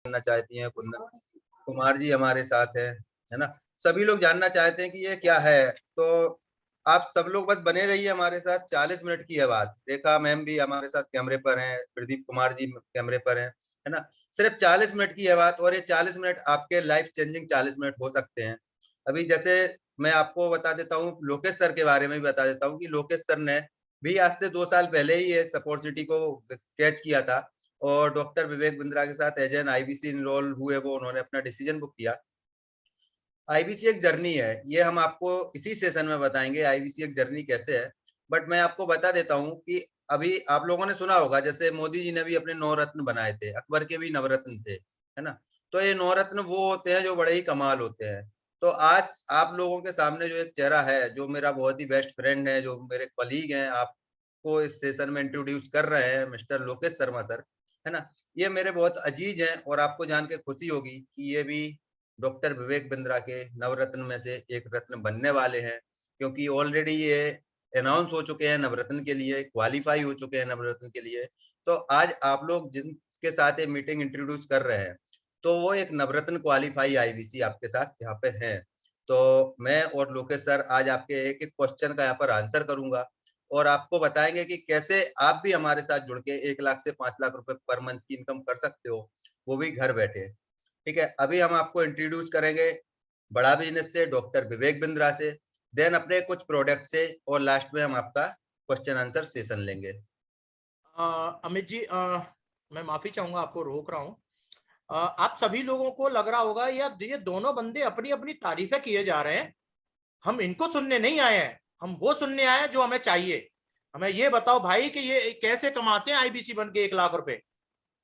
जानना चाहती हैं, कुंदन कुमार जी हमारे साथ है ना। सभी लोग जानना चाहते हैं कि ये क्या है। तो आप सब लोग बस बने रहिए हमारे साथ। 40 मिनट की है बात। रेखा मैम भी हमारे साथ कैमरे पर हैं, प्रदीप कुमार जी कैमरे पर हैं, है ना। सिर्फ 40 मिनट की है बात, और ये 40 मिनट आपके लाइफ चेंजिंग 40 मिनट हो सकते हैं। अभी जैसे मैं आपको बता देता हूँ, लोकेश सर के बारे में भी बता देता हूँ कि लोकेश सर ने भी आज से 2 साल पहले ही इस अपॉर्चुनिटी को कैच किया था, और डॉक्टर विवेक बिंद्रा के साथ एज एन आईबीसी इनरोल हुए, वो उन्होंने अपना डिसीजन बुक किया। आईबीसी एक जर्नी है, ये हम आपको इसी सेशन में बताएंगे आईबीसी एक जर्नी कैसे है। बट मैं आपको बता देता हूँ कि अभी आप लोगों ने सुना होगा, जैसे मोदी जी ने भी अपने 9 रत्न बनाए थे, अकबर के भी नवरत्न थे, है ना। तो ये 9 रत्न वो होते हैं जो बड़े ही कमाल होते हैं। तो आज आप लोगों के सामने जो एक चेहरा है, जो मेरा बहुत ही बेस्ट फ्रेंड है, जो मेरे कलीग हैं, आपको इस सेशन में इंट्रोड्यूस कर रहे हैं, मिस्टर लोकेश शर्मा सर, है ना। ये मेरे बहुत अजीज हैं, और आपको जान के खुशी होगी कि ये भी डॉक्टर विवेक बिंद्रा के नवरत्न में से एक रत्न बनने वाले हैं, क्योंकि ऑलरेडी ये अनाउंस हो चुके हैं नवरत्न के लिए, क्वालिफाई हो चुके हैं नवरत्न के लिए। तो आज आप लोग जिनके साथ ये मीटिंग इंट्रोड्यूस कर रहे हैं, तो वो एक नवरत्न क्वालिफाई आईवीसी आपके साथ यहाँ पे है। तो मैं और लोकेश सर आज आपके एक एक क्वेश्चन का यहाँ पर आंसर करूंगा, और आपको बताएंगे कि कैसे आप भी हमारे साथ जुड़ के 1 लाख से 5 लाख रुपए पर मंथ की इनकम कर सकते हो, वो भी घर बैठे। ठीक है, अभी हम आपको इंट्रोड्यूस करेंगे बड़ा बिजनेस से, डॉक्टर विवेक बिंद्रा से, देन अपने कुछ प्रोडक्ट से, और लास्ट में हम आपका क्वेश्चन आंसर सेशन लेंगे। अमित जी, मैं माफी चाहूंगा, आपको रोक रहा हूँ। आप सभी लोगों को लग रहा होगा या ये दोनों बंदे अपनी अपनी तारीफें किए जा रहे हैं। हम इनको सुनने नहीं आए हैं, हम वो सुनने आए हैं जो हमें चाहिए। हमें ये बताओ भाई कि ये कैसे कमाते हैं आईबीसी बन के 1 लाख रुपए।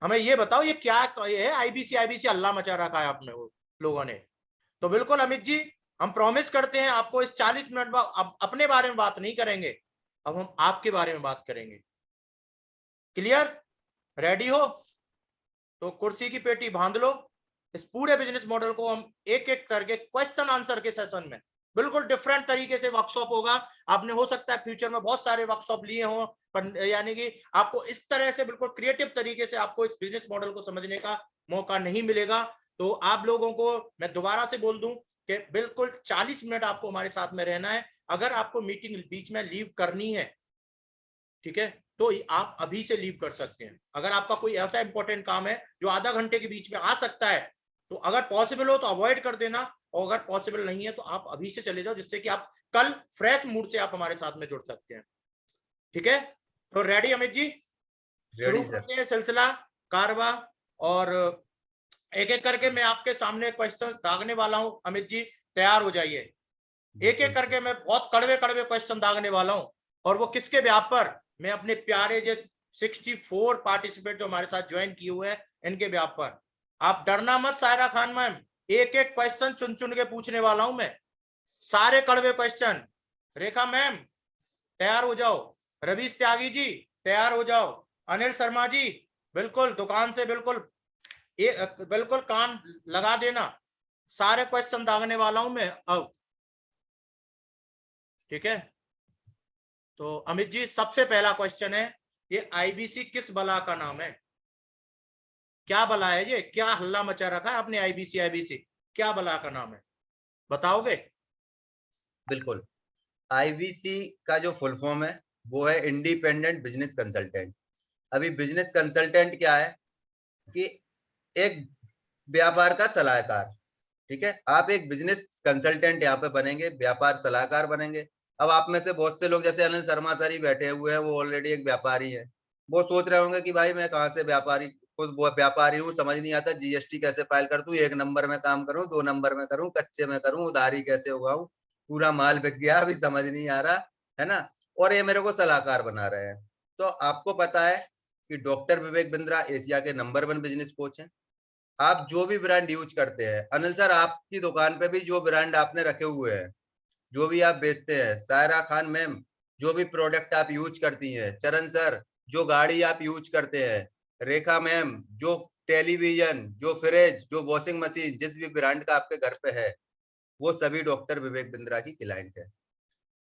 हमें ये बताओ ये क्या ये है। आईबीसी आईबीसी अल्लाह मचा रखा है आपने वो लोगों ने। तो बिल्कुल अमित जी, हम प्रॉमिस करते हैं आपको इस 40 मिनट में अब अपने बारे में बात नहीं करेंगे, अब हम आपके बारे में बात करेंगे। क्लियर? रेडी हो तो कुर्सी की पेटी बांध लो। इस पूरे बिजनेस मॉडल को हम एक एक करके क्वेश्चन आंसर के सेशन में बिल्कुल डिफरेंट तरीके से वर्कशॉप होगा। आपने हो सकता है फ्यूचर में बहुत सारे वर्कशॉप लिए हों, पर यानी कि आपको इस तरह से बिल्कुल क्रिएटिव तरीके से आपको इस बिजनेस मॉडल को समझने का मौका नहीं मिलेगा। तो आप लोगों को मैं दोबारा से बोल दूं कि बिल्कुल 40 मिनट आपको हमारे साथ में रहना है। अगर आपको मीटिंग बीच में लीव करनी है, ठीक है, तो आप अभी से लीव कर सकते हैं। अगर आपका कोई ऐसा इंपॉर्टेंट काम है जो आधा घंटे के बीच में आ सकता है, तो अगर पॉसिबल हो तो अवॉइड कर देना, और अगर पॉसिबल नहीं है तो आप अभी से चले जाओ, जिससे कि आप कल फ्रेश मूड से आप हमारे साथ में जुड़ सकते हैं। ठीक है, तो रेडी अमित जी? शुरू रेडी सर। करते हैं सिलसिला कारवा। और एक एक करके मैं आपके सामने क्वेश्चंस दागने वाला हूं। अमित जी तैयार हो जाइए। एक एक करके मैं बहुत कड़वे कड़वे क्वेश्चन दागने वाला हूं। और वो किसके ब्याह पर? मैं अपने प्यारे जो 64 पार्टिसिपेट जो हमारे साथ ज्वाइन किए हुए हैं, इनके ब्याह पर। आप डरना मत सायरा खान मैम, एक एक क्वेश्चन चुन चुन के पूछने वाला हूं मैं, सारे कड़वे क्वेश्चन। रेखा मैम तैयार हो जाओ। रवीश त्यागी जी तैयार हो जाओ। अनिल शर्मा जी बिल्कुल दुकान से बिल्कुल बिल्कुल कान लगा देना, सारे क्वेश्चन दागने वाला हूं मैं अब। ठीक है, तो अमित जी सबसे पहला क्वेश्चन है, ये आईबीसी किस बला का नाम है? क्या बला है ये? क्या हल्ला मचा रखा है आपने? आईबीसी आईबीसी क्या बला का नाम है, बताओगे? बिल्कुल। आईवीसी का जो फुल फॉर्म है, वो है इंडिपेंडेंट बिजनेस कंसल्टेंट। अभी बिजनेस कंसल्टेंट क्या है कि एक व्यापार का सलाहकार। ठीक है, आप एक बिजनेस कंसल्टेंट यहाँ पे बनेंगे, व्यापार सलाहकार बनेंगे। अब आप में से बहुत से लोग, जैसे अनिल शर्मा सर ही बैठे हुए हैं, वो ऑलरेडी एक व्यापारी है। वो सोच रहे होंगे कि भाई मैं कहाँ से व्यापारी, खुद वो व्यापारी हूँ, समझ नहीं आता जीएसटी कैसे फाइल कर दूं, 1 नंबर में काम करूं, 2 नंबर में करूं, कच्चे में करूं, उधारी कैसे उगाऊं, पूरा माल बिक गया, अभी समझ नहीं आ रहा, है ना। और ये मेरे को सलाहकार बना रहे हैं। तो आपको पता है कि डॉक्टर विवेक बिंद्रा एशिया के नंबर 1 बिजनेस कोच हैं। आप जो भी ब्रांड यूज करते हैं, अनिल सर आपकी दुकान पे भी जो ब्रांड आपने रखे हुए हैं, जो भी आप बेचते हैं, सायरा खान मैम जो भी प्रोडक्ट आप यूज करती हैं, चरण सर जो गाड़ी आप यूज करते हैं, रेखा मैम जो टेलीविजन, जो फ्रिज, जो वॉशिंग मशीन, जिस भी ब्रांड का आपके घर पे है, वो सभी डॉक्टर विवेक बिंद्रा की क्लाइंट है।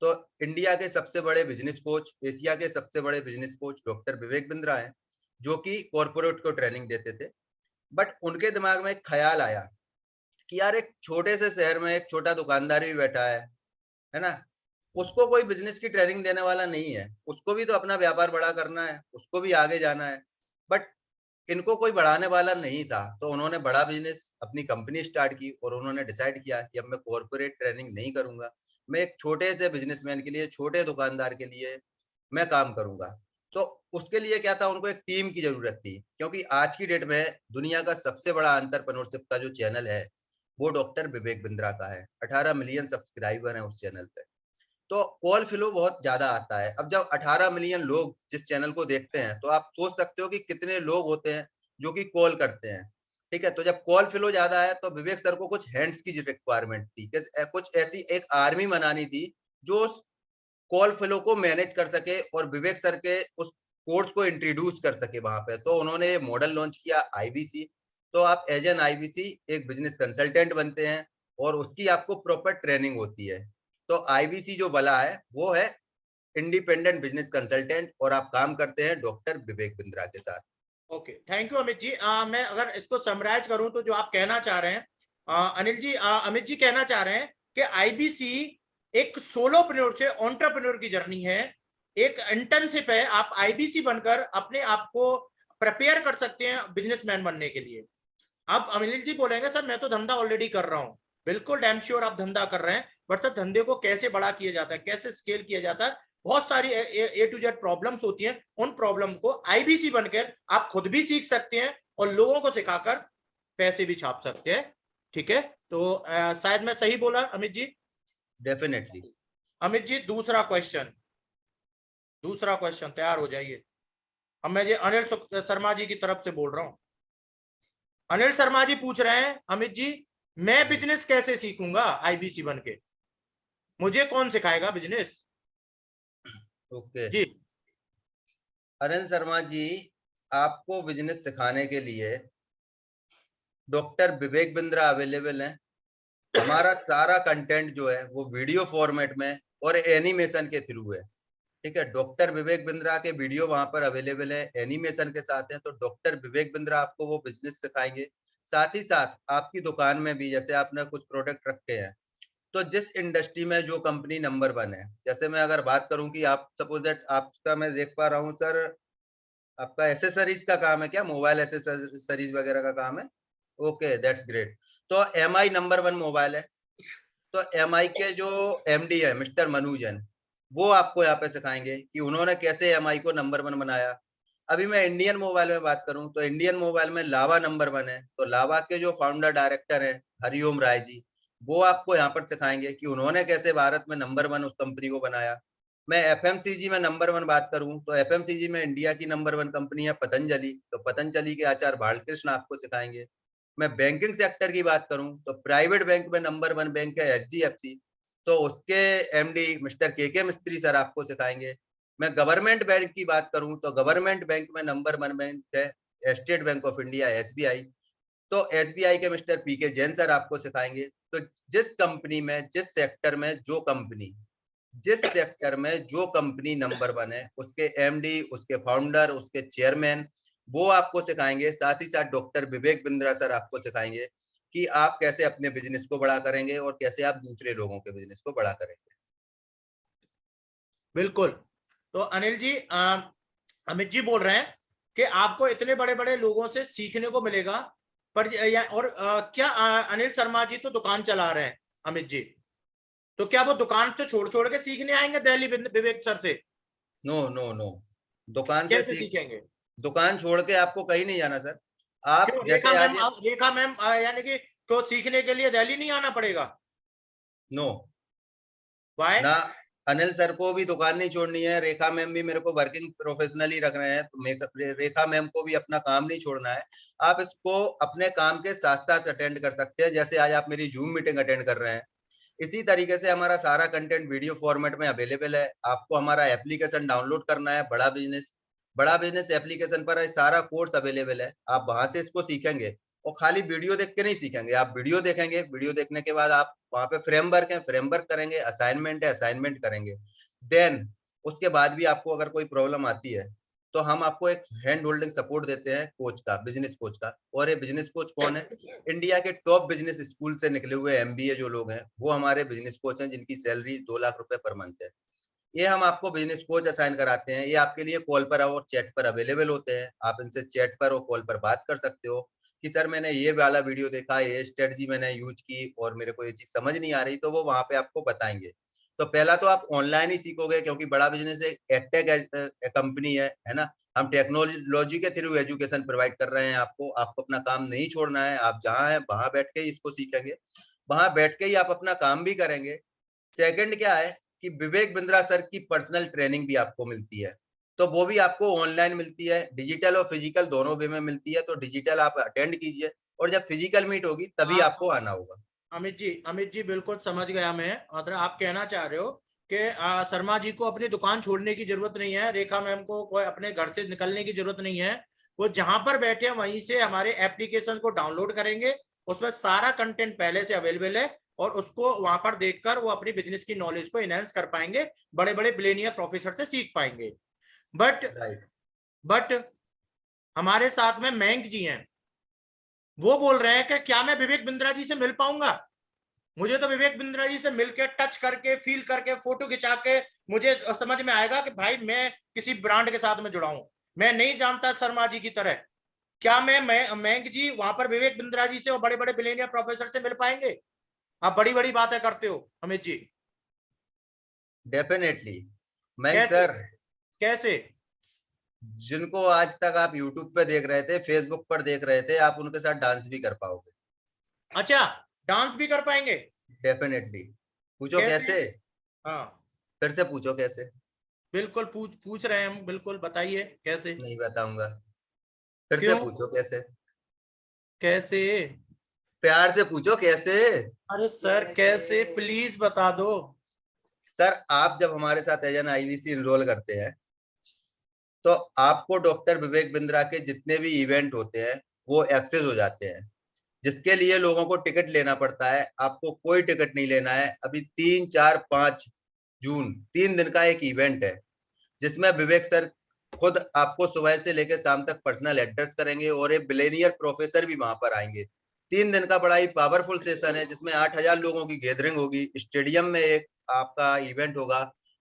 तो इंडिया के सबसे बड़े बिजनेस कोच, एशिया के सबसे बड़े business coach doctor Vivek Bindra हैं, जो कि कॉर्पोरेट को ट्रेनिंग देते थे। बट उनके दिमाग में एक ख्याल आया कि यार एक छोटे से शहर में एक छोटा दुकानदार भी बैठा है ना, उसको कोई बिजनेस की ट्रेनिंग देने वाला नहीं है, उसको भी तो अपना व्यापार बड़ा करना है, उसको भी आगे जाना है, बट इनको कोई बढ़ाने वाला नहीं था। तो उन्होंने बड़ा बिजनेस अपनी कंपनी स्टार्ट की और उन्होंने डिसाइड किया कि अब मैं कॉर्पोरेट ट्रेनिंग नहीं करूंगा, मैं एक छोटे से बिजनेसमैन के लिए, छोटे दुकानदार के लिए मैं काम करूंगा। तो उसके लिए क्या था, उनको एक टीम की जरूरत थी, क्योंकि आज की डेट में दुनिया का सबसे बड़ा एंटरप्रेन्योरशिप का जो चैनल है वो डॉक्टर विवेक बिंद्रा का है। 18 मिलियन सब्सक्राइबर हैं उस चैनल पे। तो कॉल फ्लो बहुत ज्यादा आता है। अब जब 18 मिलियन लोग जिस चैनल को देखते हैं तो आप सोच सकते हो कि कितने लोग होते हैं जो कि कॉल करते हैं। ठीक है, तो जब कॉल फ्लो ज्यादा है तो विवेक सर को कुछ हैंड्स की रिक्वायरमेंट थी, कुछ ऐसी एक आर्मी बनानी थी जो कॉल फ्लो को मैनेज कर सके और विवेक सर के उस कोर्स को इंट्रोड्यूस कर सके वहां पे। तो उन्होंने ये मॉडल लॉन्च किया आईबीसी। तो आप एज एन आईबीसी एक बिजनेस कंसल्टेंट बनते हैं और उसकी आपको प्रॉपर ट्रेनिंग होती है। तो आईबीसी जो बला है वो है इंडिपेंडेंट बिजनेस कंसल्टेंट, और आप काम करते हैं डॉक्टर विवेक बिंद्रा के साथ। ओके, थैंक यू अमित जी। मैं अगर इसको समराइज करूं तो जो आप कहना चाह रहे हैं अनिल जी, अमित जी कहना चाह रहे हैं कि आईबीसी एक सोलोप्रेन्योर से एंटरप्रेन्योर की जर्नी है, एक इंटर्नशिप है। आप आईबीसी बनकर अपने आप को प्रिपेयर कर सकते हैं बिजनेसमैन बनने के लिए। अब अनिल जी बोलेंगे सर मैं तो धंधा ऑलरेडी कर रहा हूं। बिल्कुल डैम श्योर आप धंधा कर रहे हैं, बट सर धंधे को कैसे बड़ा किया जाता है, कैसे स्केल किया जाता है, बहुत सारी ए टू जेड प्रॉब्लम्स होती हैं। उन प्रॉब्लम को आईबीसी बनकर आप खुद भी सीख सकते हैं और लोगों को सिखाकर पैसे भी छाप सकते हैं। ठीक है, तो शायद मैं सही बोला अमित जी? डेफिनेटली। अमित जी दूसरा क्वेश्चन, दूसरा क्वेश्चन तैयार हो जाइए। अब मैं ये अनिल शर्मा जी की तरफ से बोल रहा हूं। अनिल शर्मा जी पूछ रहे हैं अमित जी मैं बिजनेस कैसे सीखूंगा आईबीसी बन के, मुझे कौन सिखाएगा बिजनेस? ओके, जी अनिल शर्मा जी, आपको बिजनेस सिखाने के लिए डॉक्टर विवेक बिंद्रा अवेलेबल है। हमारा सारा कंटेंट जो है वो वीडियो फॉर्मेट में और एनिमेशन के थ्रू है। ठीक है, डॉक्टर विवेक बिंद्रा के वीडियो वहां पर अवेलेबल है, एनिमेशन के साथ है। तो डॉक्टर विवेक बिंद्रा आपको वो बिजनेस सिखाएंगे। साथ ही साथ आपकी दुकान में भी जैसे आपने कुछ प्रोडक्ट रखे हैं, तो जिस इंडस्ट्री में जो कंपनी नंबर 1 है, जैसे मैं अगर बात करूं कि आप सपोज दैट आपका, मैं देख पा रहा हूं सर, आपका एसेसरीज का काम है क्या, मोबाइल एसेसरीज वगैरह का काम है? Okay, that's great. तो एमआई नंबर 1 मोबाइल है। तो एमआई के जो एमडी है मिस्टर मनु जैन, वो आपको यहाँ पे सिखाएंगे कि उन्होंने कैसे एमआई को नंबर 1 बनाया। अभी मैं इंडियन मोबाइल में बात करूं तो इंडियन मोबाइल में लावा नंबर 1 है। तो लावा के जो फाउंडर डायरेक्टर है हरिओम राय जी, वो आपको यहाँ पर सिखाएंगे कि उन्होंने कैसे भारत में नंबर 1 उस कंपनी को बनाया। मैं एफएमसीजी में नंबर 1 बात करूं तो एफएमसीजी में इंडिया की नंबर 1 कंपनी है पतंजलि। तो पतंजलि के आचार्य बालकृष्ण आपको सिखाएंगे। मैं बैंकिंग सेक्टर की बात करूं तो प्राइवेट बैंक में नंबर 1 बैंक है एचडीएफसी। तो उसके एमडी मिस्टर के मिस्त्री सर आपको सिखाएंगे। मैं गवर्नमेंट बैंक की बात करूं तो गवर्नमेंट बैंक में नंबर 1 बैंक है state bank of India SBI. तो एसबीआई के मिस्टर पीके जैन सर आपको सिखाएंगे। तो जिस कंपनी में, जिस सेक्टर में जो कंपनी, जिस सेक्टर में जो कंपनी नंबर 1 है, उसके एमडी, उसके फाउंडर, उसके चेयरमैन, वो आपको सिखाएंगे। साथ ही साथ डॉक्टर विवेक बिंद्रा सर आपको सिखाएंगे कि आप कैसे अपने बिजनेस को बड़ा करेंगे और कैसे आप दूसरे लोगों के बिजनेस को बड़ा करेंगे। बिल्कुल। तो अनिल जी, अमित जी बोल रहे हैं कि आपको इतने बड़े बड़े लोगों से सीखने को मिलेगा, पर और क्या अनिल शर्मा जी तो दुकान चला रहे हैं अमित जी, तो क्या वो दुकान से छोड़ छोड़ के सीखने आएंगे दिल्ली विवेक सर से? नो नो नो, दुकान से कैसे सीख, सीखेंगे? दुकान छोड़ के आपको कहीं नहीं जाना सर। आप क्यों रेखा जैसे मैम, आज, आप रेखा मैम यानी कि तो सीखने के लिए दिल्ली नहीं आना पड़ेगा? Know why? ना, अनिल सर को भी दुकान नहीं छोड़नी है, रेखा मैम भी मेरे को वर्किंग प्रोफेशनल ही रख रहे हैं, तो रेखा मैम को भी अपना काम नहीं छोड़ना है। आप इसको अपने काम के साथ साथ अटेंड कर सकते हैं, जैसे आज आप मेरी जूम मीटिंग अटेंड कर रहे हैं। इसी तरीके से हमारा सारा कंटेंट वीडियो फॉर्मेट में अवेलेबल है। आपको हमारा एप्लीकेशन डाउनलोड करना है, बड़ा बिजनेस एप्लीकेशन पर सारा कोर्स अवेलेबल है। आप वहां से इसको सीखेंगे और खाली वीडियो देख के नहीं सीखेंगे, आप वीडियो देखेंगे, वीडियो देखने के बाद आप वहां पे फ्रेमवर्क है, फ्रेमवर्क करेंगे, असाइनमेंट है, असाइनमेंट करेंगे। देन उसके बाद भी आपको अगर कोई प्रॉब्लम आती है तो हम आपको एक हैंड होल्डिंग सपोर्ट देते हैं कोच का, बिजनेस कोच का। और ये बिजनेस कोच कौन है? इंडिया के टॉप बिजनेस स्कूल से निकले हुए एमबीए जो लोग हैं, वो हमारे बिजनेस कोच हैं, जिनकी सैलरी 2 लाख रुपए पर मंथ है। ये हम आपको बिजनेस कोच असाइन कराते हैं। ये आपके लिए कॉल पर और चैट पर अवेलेबल होते हैं। आप इनसे चैट पर और कॉल पर बात कर सकते हो कि सर मैंने ये वाला वीडियो देखा, ये स्ट्रेटजी मैंने यूज की और मेरे को ये चीज समझ नहीं आ रही, तो वो वहां पे आपको बताएंगे। तो पहला तो आप ऑनलाइन ही सीखोगे, क्योंकि बड़ा बिजनेस एक एडटेक कंपनी है ना। हम टेक्नोलॉजी के थ्रू एजुकेशन प्रोवाइड कर रहे हैं आपको। आपको अपना काम नहीं छोड़ना है, आप जहाँ हैं वहां बैठ के ही इसको सीखेंगे, वहां बैठ के ही आप अपना काम भी करेंगे। सेकंड क्या है कि विवेक बिंद्रा सर की पर्सनल ट्रेनिंग भी आपको मिलती है, तो वो भी आपको ऑनलाइन मिलती है, डिजिटल और फिजिकल दोनों वे में मिलती है। तो डिजिटल आप अटेंड कीजिए और जब फिजिकल मीट होगी तभी आपको आना होगा। अमित जी बिल्कुल समझ गया मैं। मतलब आप कहना चाह रहे हो कि शर्मा जी को अपनी दुकान छोड़ने की जरूरत नहीं है, रेखा मैम को कोई अपने घर से निकलने की जरूरत नहीं है। वो जहां पर बैठे हैं वहीं से हमारे एप्लीकेशन को डाउनलोड करेंगे, उसमें सारा कंटेंट पहले से अवेलेबल है और उसको वहां पर देखकर वो अपनी बिजनेस की नॉलेज को एनहेंस कर पाएंगे, बड़े बड़े बिलियनियर प्रोफेसर से सीख पाएंगे। But right. बट हमारे साथ में मयंक जी हैं, वो बोल रहे हैं कि क्या मैं विवेक बिंद्रा जी से मिल पाऊंगा? मुझे तो विवेक बिंद्रा जी से मिलकर टच करके फील करके फोटो खिंचा के मुझे समझ में आएगा कि भाई मैं किसी ब्रांड के साथ में जुड़ा हूं। मैं नहीं जानता शर्मा जी की तरह। क्या मैं मयंक जी वहां पर विवेक बिंद्रा जी से और बड़े बड़े बिलियनियर प्रोफेसर से मिल पाएंगे? आप बड़ी बड़ी बातें करते हो अमित जी। डेफिनेटली। मैं कैसे? सर, कैसे? जिनको आज तक आप यूट्यूब पे देख रहे थे, फेसबुक पर देख रहे थे, आप उनके साथ डांस भी कर पाओगे। अच्छा, डांस भी कर पाएंगे? डेफिनेटली। पूछो कैसे? कैसे? हाँ, फिर से पूछो कैसे? बिल्कुल पूछ पूछ रहे हैं हम, बिल्कुल बताइए कैसे। नहीं बताऊंगा। फिर से क्यों? पूछो कैसे? कैसे? प्यार से पूछो कैसे? अरे सर कैसे, प्लीज बता दो। सर, आप जब हमारे साथ एज एन आईवीसी इनरोल करते हैं, तो आपको डॉक्टर विवेक बिंद्रा के जितने भी इवेंट होते हैं वो एक्सेस हो जाते हैं, जिसके लिए लोगों को टिकट लेना पड़ता है। आपको कोई टिकट नहीं लेना है। अभी 3, 4, 5 जून 3 दिन का एक इवेंट है, जिसमें विवेक सर खुद आपको सुबह से लेकर शाम तक पर्सनल एड्रेस करेंगे और एक बिलेनियर प्रोफेसर भी वहां पर आएंगे। 3 दिन का बड़ा ही पावरफुल सेशन है, जिसमें 8,000 लोगों की गैदरिंग होगी। स्टेडियम में एक आपका इवेंट होगा,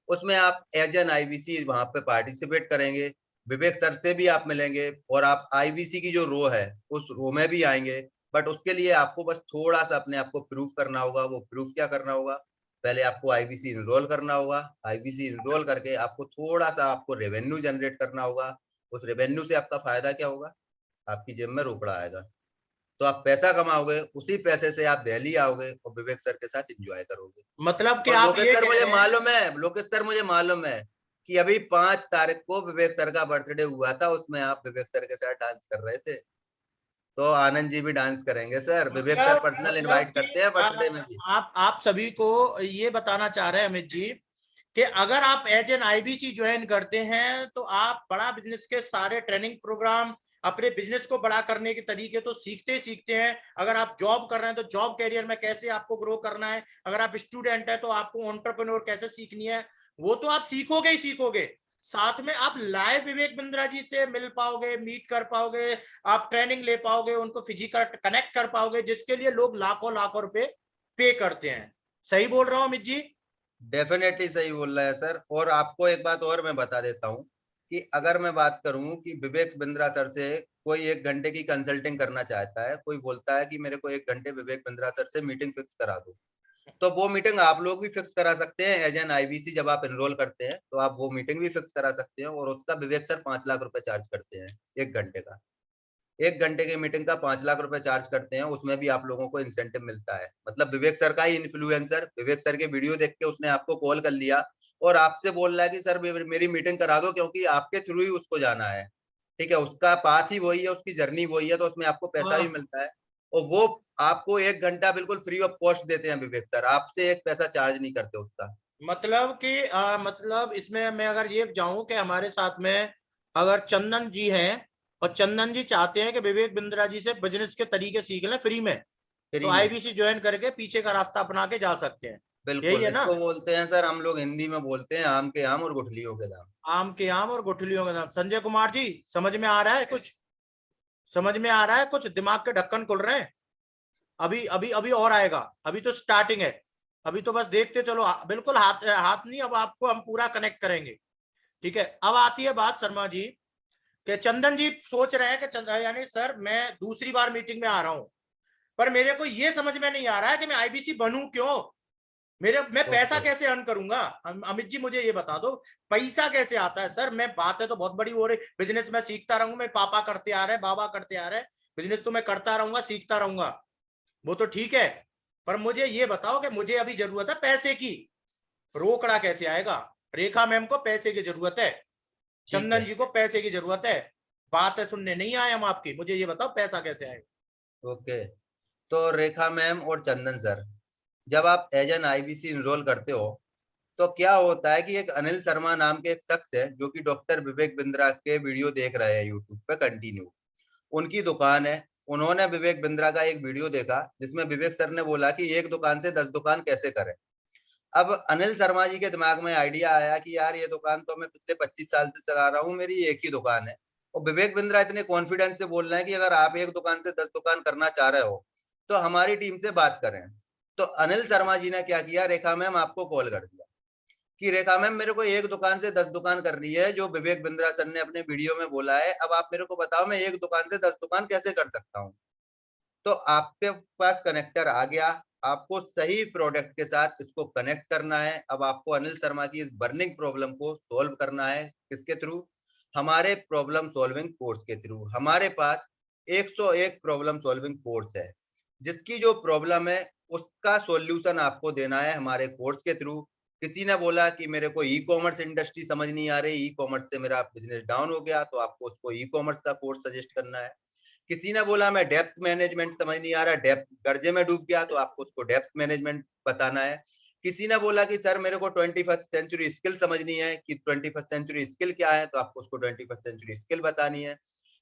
उसमें आप एज एन आईवीसी वहां पे पार्टिसिपेट करेंगे। विवेक सर से भी आप मिलेंगे और आप आईवीसी की जो रो है उस रो में भी आएंगे। बट उसके लिए आपको बस थोड़ा सा अपने आप को प्रूफ करना होगा। वो प्रूफ क्या करना होगा? पहले आपको आईवीसी इनरोल करना होगा। आईवीसी इनरोल करके आपको थोड़ा सा आपको रेवेन्यू जनरेट करना होगा। उस रेवेन्यू से आपका फायदा क्या होगा? आपकी जेब में रोकड़ा आएगा, तो आप पैसा कमाओगे। उसी पैसे से आप दिल्ली आओगे और विवेक सर के साथ एंजॉय करोगे। मतलब कि और आप लोकेश ये सर कह मुझे रहे हैं। मालूम है, लोकेश सर मुझे मालूम है कि अभी 5 तारीख को विवेक सर का बर्थडे हुआ था, उसमें आप विवेक सर के साथ डांस कर रहे थे। तो आनंद जी भी डांस करेंगे सर। विवेक सर पर्सनल मतलब इनवाइट कि करते हैं बर्थडे में भी। आप सभी को ये बताना चाह रहे हैं अमित जी कि अगर आप एज एन आईबीसी ज्वाइन करते हैं तो आप बड़ा बिजनेस के सारे ट्रेनिंग प्रोग्राम, अपने बिजनेस को बड़ा करने के तरीके तो सीखते सीखते हैं। अगर आप जॉब कर रहे हैं तो जॉब कैरियर में कैसे आपको ग्रो करना है, अगर आप स्टूडेंट है तो आपको एंटरप्रेन्योर कैसे सीखनी है, वो तो आप सीखोगे ही सीखोगे। साथ में आप लाइव विवेक बिंद्रा जी से मिल पाओगे, मीट कर पाओगे, आप ट्रेनिंग ले पाओगे, उनको फिजिकल कनेक्ट कर पाओगे, जिसके लिए लोग लाखों लाखों रुपए पे करते हैं। सही बोल रहा हूँ अमित जी? डेफिनेटली सही बोल रहा है सर। और आपको एक बात और मैं बता देता हूँ कि अगर मैं बात करूं कि विवेक बिंद्रा सर से कोई 1 घंटे की कंसल्टिंग करना चाहता है, कोई बोलता है कि मेरे को 1 घंटे विवेक बिंद्रा सर से मीटिंग फिक्स करा दो, तो वो मीटिंग आप लोग भी फिक्स करा सकते हैं। एज एन आईवीसी जब आप एनरोल करते हैं तो आप वो मीटिंग भी फिक्स करा सकते हैं, और उसका विवेक सर 5 लाख रुपए चार्ज करते हैं 1 घंटे का। 1 घंटे की मीटिंग का 5 लाख रुपए चार्ज करते हैं। उसमें भी आप लोगों को इंसेंटिव मिलता है। मतलब विवेक सर का ही इन्फ्लुएंसर विवेक सर के वीडियो देख के उसने आपको कॉल कर लिया और आपसे बोल रहा है कि सर मेरी मीटिंग करा दो, क्योंकि आपके थ्रू ही उसको जाना है। ठीक है, उसका पाथ ही वही है, उसकी जर्नी वही है, तो उसमें आपको पैसा भी मिलता है। और वो आपको 1 घंटा बिल्कुल फ्री ऑफ कॉस्ट देते हैं विवेक सर, आपसे एक पैसा चार्ज नहीं करते उसका। मतलब कि मतलब इसमें मैं अगर ये जाऊं कि हमारे साथ में अगर चंदन जी हैं और चंदन जी चाहते हैं कि विवेक बिंद्रा जी से बिजनेस के तरीके सीख लें फ्री में, तो फ्री में। आईबीसी ज्वाइन करके पीछे का रास्ता अपना के जा सकते हैं। बिल्कुल, यही है ना? इसको बोलते हैं सर, हम लोग हिंदी में बोलते हैं आम के आम और गुठलियों के दाम। आम के आम और गुठलियों का दाम। संजय कुमार जी, समझ में आ रहा है कुछ? समझ में आ रहा है कुछ? दिमाग के ढक्कन खुल रहे हैं? अभी अभी अभी और आएगा, अभी तो स्टार्टिंग है, अभी तो बस देखते चलो। बिल्कुल हाथ हाथ नहीं, अब आपको हम पूरा कनेक्ट करेंगे। ठीक है, अब आती है बात शर्मा जी कि चंदन जी सोच रहे हैं कि यानी सर मैं दूसरी बार मीटिंग में आ रहा हूं, पर मेरे को ये समझ में नहीं आ रहा है कि मैं आईबीसी बनूं क्यों, मैं पैसा ओके। कैसे अर्न करूंगा। अमित जी मुझे ये बता दो, पैसा कैसे आता है? सर मैं, बातें तो बहुत बड़ी हो रही, बिजनेस में सीखता रहूंगा, मैं पापा करते आ रहे, बाबा करते आ रहे, बिजनेस तो मैं करता रहूंगा, सीखता रहूंगा, वो तो ठीक है, पर मुझे ये बताओ कि मुझे अभी जरूरत है पैसे की, रोकड़ा कैसे आएगा? रेखा मैम को पैसे की जरूरत है, ठीक चंदन है। जी को पैसे की जरूरत है, बात है सुनने नहीं आए हम आपकी, मुझे ये बताओ पैसा कैसे आएगा? ओके, तो रेखा मैम और चंदन सर, जब आप एज एन आईबीसी इनरोल करते हो तो क्या होता है कि एक अनिल शर्मा नाम के एक शख्स है जो कि डॉक्टर विवेक बिंद्रा के वीडियो देख रहे हैं यूट्यूब पे कंटिन्यू। उनकी दुकान है। उन्होंने विवेक बिंद्रा का एक वीडियो देखा जिसमें विवेक सर ने बोला कि एक दुकान से 10 दुकान कैसे करें। अब अनिल शर्मा जी के दिमाग में आइडिया आया कि यार ये दुकान तो मैं पिछले 25 साल से चला रहा हूँ, मेरी एक ही दुकान है। और विवेक बिंद्रा इतने कॉन्फिडेंस से बोल रहे हैं कि अगर आप एक दुकान से 10 दुकान करना चाह रहे हो तो हमारी टीम से बात करें। तो अनिल शर्मा जी ने क्या किया, रेखा मैम आपको कॉल कर दिया कि रेखा मैम मेरे को एक दुकान से 10 दुकान करनी है जो विवेक बिंद्रा सर ने अपने वीडियो में बोला है, अब आप मेरे को बताओ मैं एक दुकान से 10 दुकान कैसे कर सकता हूँ। तो आपके पास कनेक्टर आ गया, आपको सही प्रोडक्ट के साथ इसको कनेक्ट करना है। अब आपको अनिल शर्मा की इस बर्निंग प्रॉब्लम को सोल्व करना है, किसके थ्रू? हमारे प्रॉब्लम सॉल्विंग कोर्स के थ्रू। हमारे पास 101 प्रॉब्लम सॉल्विंग कोर्स है, जिसकी जो प्रॉब्लम है उसका सॉल्यूशन आपको देना है हमारे कोर्स के थ्रू। किसी ने बोला कि मेरे को ई कॉमर्स इंडस्ट्री समझ नहीं आ रही, ई कॉमर्स से मेरा बिजनेस डाउन हो गया, तो आपको उसको ई कॉमर्स का कोर्स सजेस्ट करना है। किसी ने बोला मैं डेप्थ मैनेजमेंट समझ नहीं आ रहा, डेप्थ कर्जे में डूब गया, तो आपको उसको डेप्थ मैनेजमेंट बताना है। किसी ने बोला कि सर मेरे को 21st सेंचुरी स्किल समझनी है कि 21st सेंचुरी स्किल क्या है, तो आपको उसको 21st सेंचुरी स्किल बतानी है।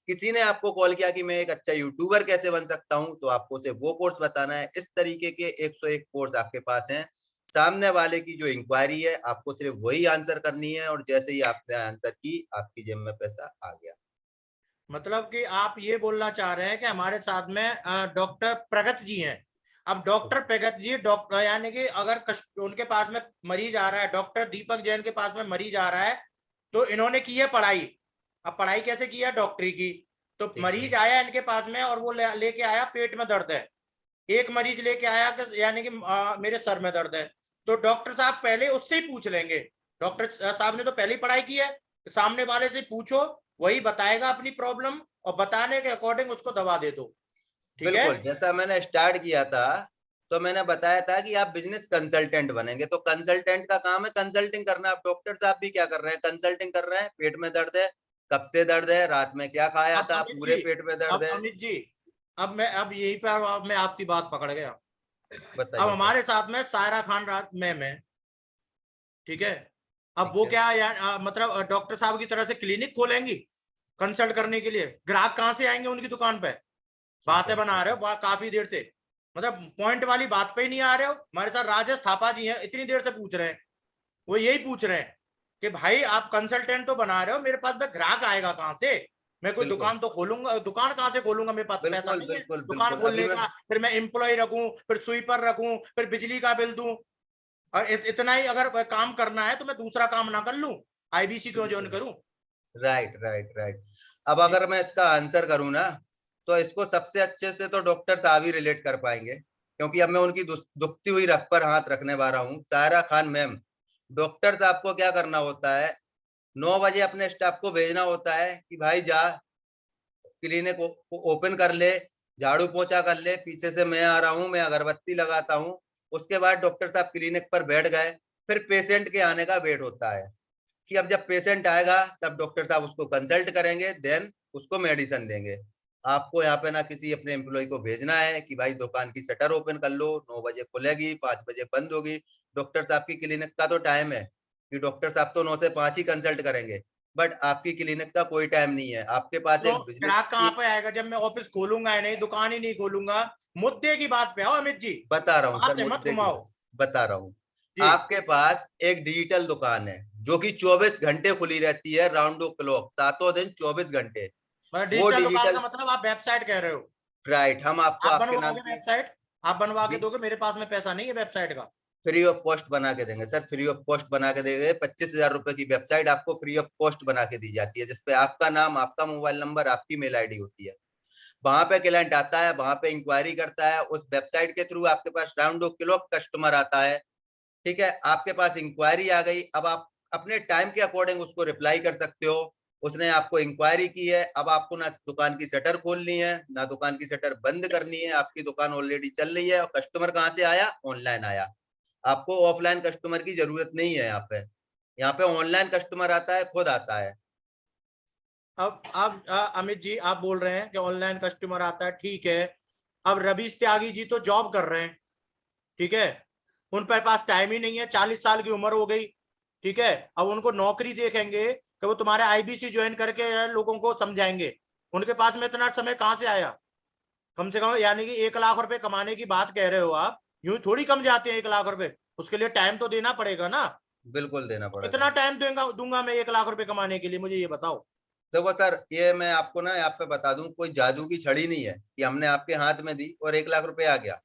किसी ने आपको कॉल किया कि मैं एक अच्छा यूट्यूबर कैसे बन सकता हूं, तो आपको उसे वो कोर्स बताना है। इस तरीके के 101 कोर्स आपके पास हैं। सामने वाले की जो इंक्वायरी है आपको सिर्फ वही आंसर करनी है, और जैसे ही आपने आंसर की आपकी जेब में पैसा आ गया। मतलब कि आप ये बोलना चाह रहे हैं कि हमारे साथ में डॉक्टर प्रगत जी हैं। अब डॉक्टर प्रगत जी, डॉक्टर यानी कि अगर उनके पास में मरीज आ रहा है, डॉक्टर दीपक जैन के पास में मरीज आ रहा है, तो इन्होंने की है पढ़ाई। अब पढ़ाई कैसे की है? डॉक्टरी की। तो ठीक है। मरीज आया इनके पास में और वो लेके आया पेट में दर्द है, एक मरीज लेके आया कि यानी कि मेरे सर में दर्द है, तो डॉक्टर साहब पहले उससे ही पूछ लेंगे, डॉक्टर साहब ने तो पहले ही पढ़ाई की है, सामने वाले से पूछो, वही बताएगा अपनी प्रॉब्लम, और बताने के अकॉर्डिंग उसको दवा दे दो। ठीक है? बिल्कुल, जैसा मैंने स्टार्ट किया था, तो मैंने बताया था कि आप बिजनेस कंसल्टेंट बनेंगे, तो कंसल्टेंट का काम है कंसल्टिंग करना। आप डॉक्टर साहब भी क्या कर रहे हैं? कंसल्टिंग कर रहे हैं। पेट में दर्द है, कब से दर्द है, रात में क्या खाया अब था, अमित पूरे जी, पेट में दर्द अब है। अमित जी, अब यही पर अब मैं आपकी बात पकड़ गया। अब बताइए सर। हमारे साथ में सायरा खान रात मैम है, ठीक है? अब ठीक वो है। क्या मतलब डॉक्टर साहब की तरह से क्लिनिक खोलेंगी कंसल्ट करने के लिए, ग्राहक कहाँ से आएंगे उनकी दुकान पे? ठीक बातें है। बना रहे हो काफी देर से, मतलब पॉइंट वाली बात पे ही नहीं आ रहे हो। हमारे साथ राजेश थापा जी हैं, इतनी देर से पूछ रहे हैं, वो यही पूछ रहे हैं कि भाई आप कंसल्टेंट तो बना रहे हो, मेरे पास में ग्राहक आएगा कहाँ से? मैं कोई बिल्कुल, दुकान तो खोलूंगा, दुकान कहाँ से खोलूंगा? मेरे पास पैसा बिल्कुल, नहीं है बिल्कुल, दुकान बिल्कुल। अभी खोलने मैं का, फिर मैं एम्प्लॉय रखूं, फिर स्वीपर रखूं, फिर बिजली का बिल दूं, और इतना ही अगर काम करना है तो मैं दूसरा काम ना कर लूं, आईबीसी क्यों ज्वाइन बिल्कुल। करूं? Right, right, right. अब ठीक। अगर मैं इसका आंसर करूं ना, तो इसको सबसे अच्छे से तो डॉक्टर साहब ही रिलेट कर पाएंगे, क्योंकि अब मैं उनकी दुखती हुई रख पर हाथ रखने वाला हूँ। सायरा खान मैम, डॉक्टर साहब को क्या करना होता है? 9 बजे अपने स्टाफ को भेजना होता है कि भाई जा क्लिनिक को ओपन कर ले, झाड़ू पोछा कर ले, पीछे से मैं आ रहा हूँ, मैं अगरबत्ती लगाता हूँ। उसके बाद डॉक्टर साहब क्लिनिक पर बैठ गए, फिर पेशेंट के आने का वेट होता है कि अब जब पेशेंट आएगा तब डॉक्टर साहब उसको कंसल्ट करेंगे, देन उसको मेडिसिन देंगे। आपको यहाँ पे ना किसी अपने एम्प्लॉय को भेजना है कि भाई दुकान की शटर ओपन कर लो, 9 बजे खुलेगी, 5 बजे बंद होगी। डॉक्टर साहब की क्लिनिक का तो टाइम है कि डॉक्टर साहब तो 9 से 5 ही कंसल्ट करेंगे, बट आपकी क्लिनिक का कोई टाइम नहीं है। आपके पास तो एक बिजनेस ग्राहक कहाँ की, पे आएगा जब मैं ऑफिस खोलूंगा ही नहीं, दुकान ही नहीं खोलूंगा? मुद्दे की बात पे आओ अमित जी, बता रहा हूँ सर, बात है मत मुद्दे की घुमाओ। बात बता रहा हूँ। आपके पास एक डिजिटल दुकान है जो कि 24 घंटे खुली रहती है, राउंड द क्लॉक, सातों दिन 24 घंटे। वो डिजिटल दुकान का डिजिटल, मतलब आप वेबसाइट कह रहे हो? राइट, हम आपको आप आपके नाम बनवाओगे की, वेबसाइट? आप बनवा के जी, दोगे? मेरे पास में पैसा नहीं है वेबसाइट का। फ्री ऑफ कॉस्ट बना के देंगे सर, फ्री ऑफ कॉस्ट बना के देंगे। 25,000 रुपए की वेबसाइट आपको फ्री ऑफ कॉस्ट बना के दी जाती है, जिसपे आपका नाम, आपका मोबाइल नंबर, आपकी मेल आईडी होती है। वहां पे क्लाइंट आता है, वहां पे इंक्वायरी करता है, उस वेबसाइट के थ्रू आपके पास राउंड द क्लॉक कस्टमर आता है। ठीक है, आपके पास इंक्वायरी आ गई, अब आप अपने टाइम के अकॉर्डिंग उसको रिप्लाई कर सकते हो। उसने आपको इंक्वायरी की है, अब आपको ना दुकान की शटर खोलनी है, ना दुकान की शटर बंद करनी है, आपकी दुकान ऑलरेडी चल रही है। और कस्टमर कहाँ से आया? ऑनलाइन आया। आपको ऑफलाइन कस्टमर की जरूरत नहीं है। यहाँ पे ऑनलाइन कस्टमर आता है, खुद आता है। अब आप अमित जी आप बोल रहे हैं कि ऑनलाइन कस्टमर आता है, ठीक है। अब रवीश त्यागी जी तो जॉब कर रहे हैं, ठीक है। उन पर पास टाइम ही नहीं है, 40 साल की उम्र हो गई, ठीक है। अब उनको नौकरी देखेंगे कि वो तुम्हारे आईबीसी ज्वाइन करके लोगों को समझाएंगे, उनके पास में इतना समय कहाँ से आया? कम से कम यानी कि 1 लाख रुपए कमाने की बात कह रहे हो आप, यूं थोड़ी कम जाते हैं 1 लाख रुपए, उसके लिए टाइम तो देना पड़ेगा ना। बिल्कुल देना कितना पड़ेगा। टाइम दूंगा मैं 1 लाख रुपए कमाने के लिए, मुझे ये बताओ। देखो सर, ये मैं आपको ना यहाँ पे बता दूं, कोई जादू की छड़ी नहीं है कि हमने आपके हाथ में दी और 1 लाख रुपए आ गया।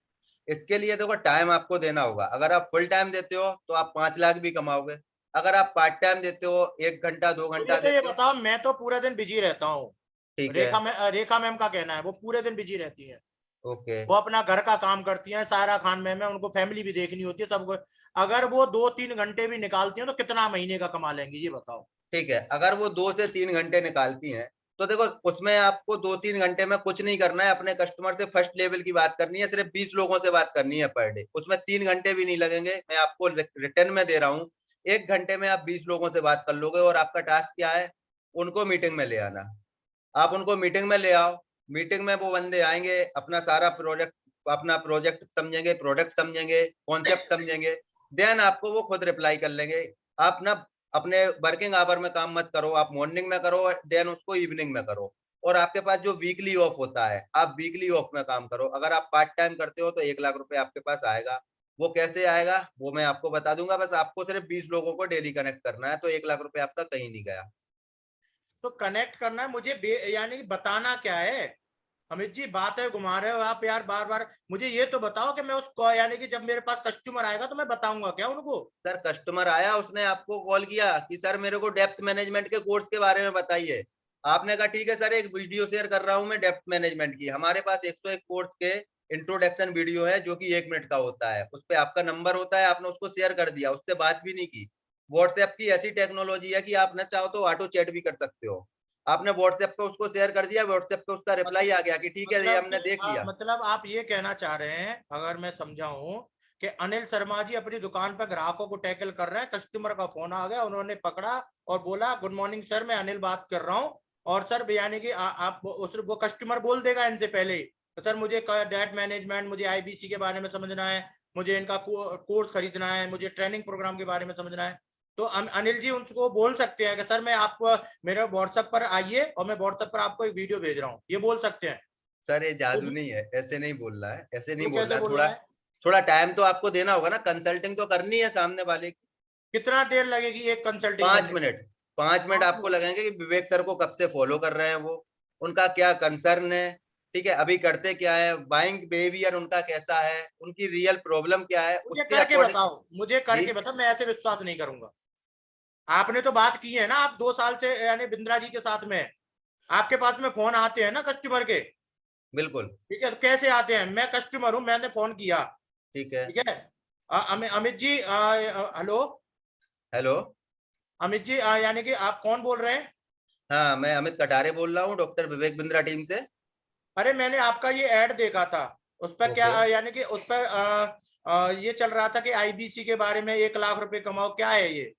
इसके लिए देखो टाइम आपको देना होगा। अगर आप फुल टाइम देते हो तो आप 5 लाख भी कमाओगे। अगर आप पार्ट टाइम देते हो, 1 घंटा दो मुझे घंटा तो ये देते हो, बताओ, मैं तो पूरे दिन बिजी रहता हूँ। ठीक है, रेखा मैम का कहना है वो पूरे दिन बिजी रहती है। ओके, वो अपना घर का काम करती हैं, सायरा खान मैम है, उनको फैमिली भी देखनी होती है सबको। अगर वो 2-3 घंटे भी निकालती हैं तो कितना महीने का कमा लेंगी, ये बताओ। ठीक है। अगर वो 2 से 3 घंटे निकालती हैं तो देखो, उसमें आपको 2-3 घंटे में कुछ नहीं करना है। अपने कस्टमर से फर्स्ट लेवल की बात करनी है, सिर्फ 20 लोगों से बात करनी है पर डे। उसमें 3 घंटे भी नहीं लगेंगे, मैं आपको रिटर्न में दे रहा हूँ। 1 घंटे में आप 20 लोगों से बात कर लोगे। और आपका टास्क क्या है? उनको मीटिंग में ले आना। आप उनको मीटिंग में ले आओ। मीटिंग में वो बंदे आएंगे, अपना सारा प्रोजेक्ट, अपना प्रोजेक्ट समझेंगे, प्रोडक्ट समझेंगे, कॉन्सेप्ट समझेंगे। देन आपको वो खुद रिप्लाई कर लेंगे। आप ना अपने वर्किंग आवर में काम मत करो, आप मॉर्निंग में करो, देन उसको इवनिंग में करो। और आपके पास जो वीकली ऑफ होता है, आप वीकली ऑफ में काम करो। अगर आप पार्ट टाइम करते हो तो 1 लाख रुपए आपके पास आएगा। वो कैसे आएगा वो मैं आपको बता दूंगा। बस आपको सिर्फ 20 लोगों को डेली कनेक्ट करना है, तो 1 लाख रुपए आपका कहीं नहीं गया। तो कनेक्ट करना है मुझे, यानी कि बताना क्या है? अमित जी बात है घुमा रहे हो आप यार बार बार। मुझे ये तो बताओ कि मैं उसको, यानी कि जब मेरे पास कस्टमर आएगा तो मैं बताऊंगा क्या उनको? सर, कस्टमर आया, उसने आपको कॉल किया कि सर मेरे को डेप्थ मैनेजमेंट के कोर्स के बारे में बताइए। आपने कहा ठीक है सर, एक वीडियो शेयर कर रहा हूं मैं डेप्थ मैनेजमेंट की। हमारे पास 101 कोर्स के इंट्रोडक्शन वीडियो है जो कि 1 मिनट का होता है। उस पर आपका नंबर होता है, आपने उसको शेयर कर दिया, उससे बात भी नहीं की। व्हाट्सएप की ऐसी टेक्नोलॉजी है कि आप न चाहो तो ऑटो चैट भी कर सकते हो। आपने व्हाट्सएप पे उसको शेयर कर दिया, व्हाट्सएप पे उसका रिप्लाई आ मतलब गया कि ठीक है, ये हमने देख लिया। मतलब आप ये कहना चाह रहे हैं, अगर मैं समझा हूं, कि अनिल शर्मा जी अपनी दुकान पर ग्राहकों को टैकल कर रहे हैं, कस्टमर का फोन आ गया, उन्होंने पकड़ा और बोला गुड मॉर्निंग सर, मैं अनिल बात कर रहा हूँ। और सर यानी कि आप वो कस्टमर बोल देगा इनसे पहले ही, तो सर मुझे डेट मैनेजमेंट, मुझे आईबीसी के बारे में समझना है, मुझे इनका कोर्स खरीदना है, मुझे ट्रेनिंग प्रोग्राम के बारे में समझना है। तो अनिल जी उनको बोल सकते हैं कि सर मैं आपको, मेरे व्हाट्सएप पर आइए और मैं व्हाट्सएप पर आपको एक वीडियो भेज रहा हूँ, ये बोल सकते हैं? सर, ये तो जादू नहीं है, ऐसे नहीं बोलना है, ऐसे नहीं तो बोलना कैसे है। बोलना थोड़ा है? थोड़ा टाइम तो आपको देना होगा ना, कंसल्टिंग तो करनी है सामने वाले की। कितना देर लगेगी एक कंसल्टिंग पांच करने में? Minute 5 minute 5 minute? आपको लगेंगे कि विवेक सर को कब से फॉलो कर रहे हैं वो, उनका क्या कंसर्न है, ठीक है, अभी करते क्या है, बाइंग बिहेवियर उनका कैसा है, उनकी रियल प्रॉब्लम क्या है, मुझे उसके करके अकॉर्डिंग। बताओ, मुझे जी, करके बताओ, मैं ऐसे विश्वास नहीं करूंगा। आपने तो बात की है ना, आप 2 साल से यानी बिंद्रा जी के साथ में हैं। आपके पास में फोन आते हैं ना कस्टमर के, बिल्कुल, ठीक है? तो कैसे आते हैं? मैं कस्टमर हूं, मैंने फोन किया, ठीक है। ठीक है। अमित जी हेलो। हेलो। अमित जी यानी कि आप कौन बोल रहे हैं? हाँ, मैं अमित कटारे बोल रहा हूँ, डॉक्टर विवेक बिंद्रा टीम से। अरे मैंने आपका ये ऐड देखा था, उस पर क्या ओके, यानी कि उस पर ये चल रहा था कि आईबीसी के बारे में 1 लाख रुपए कमाओ, क्या है ये?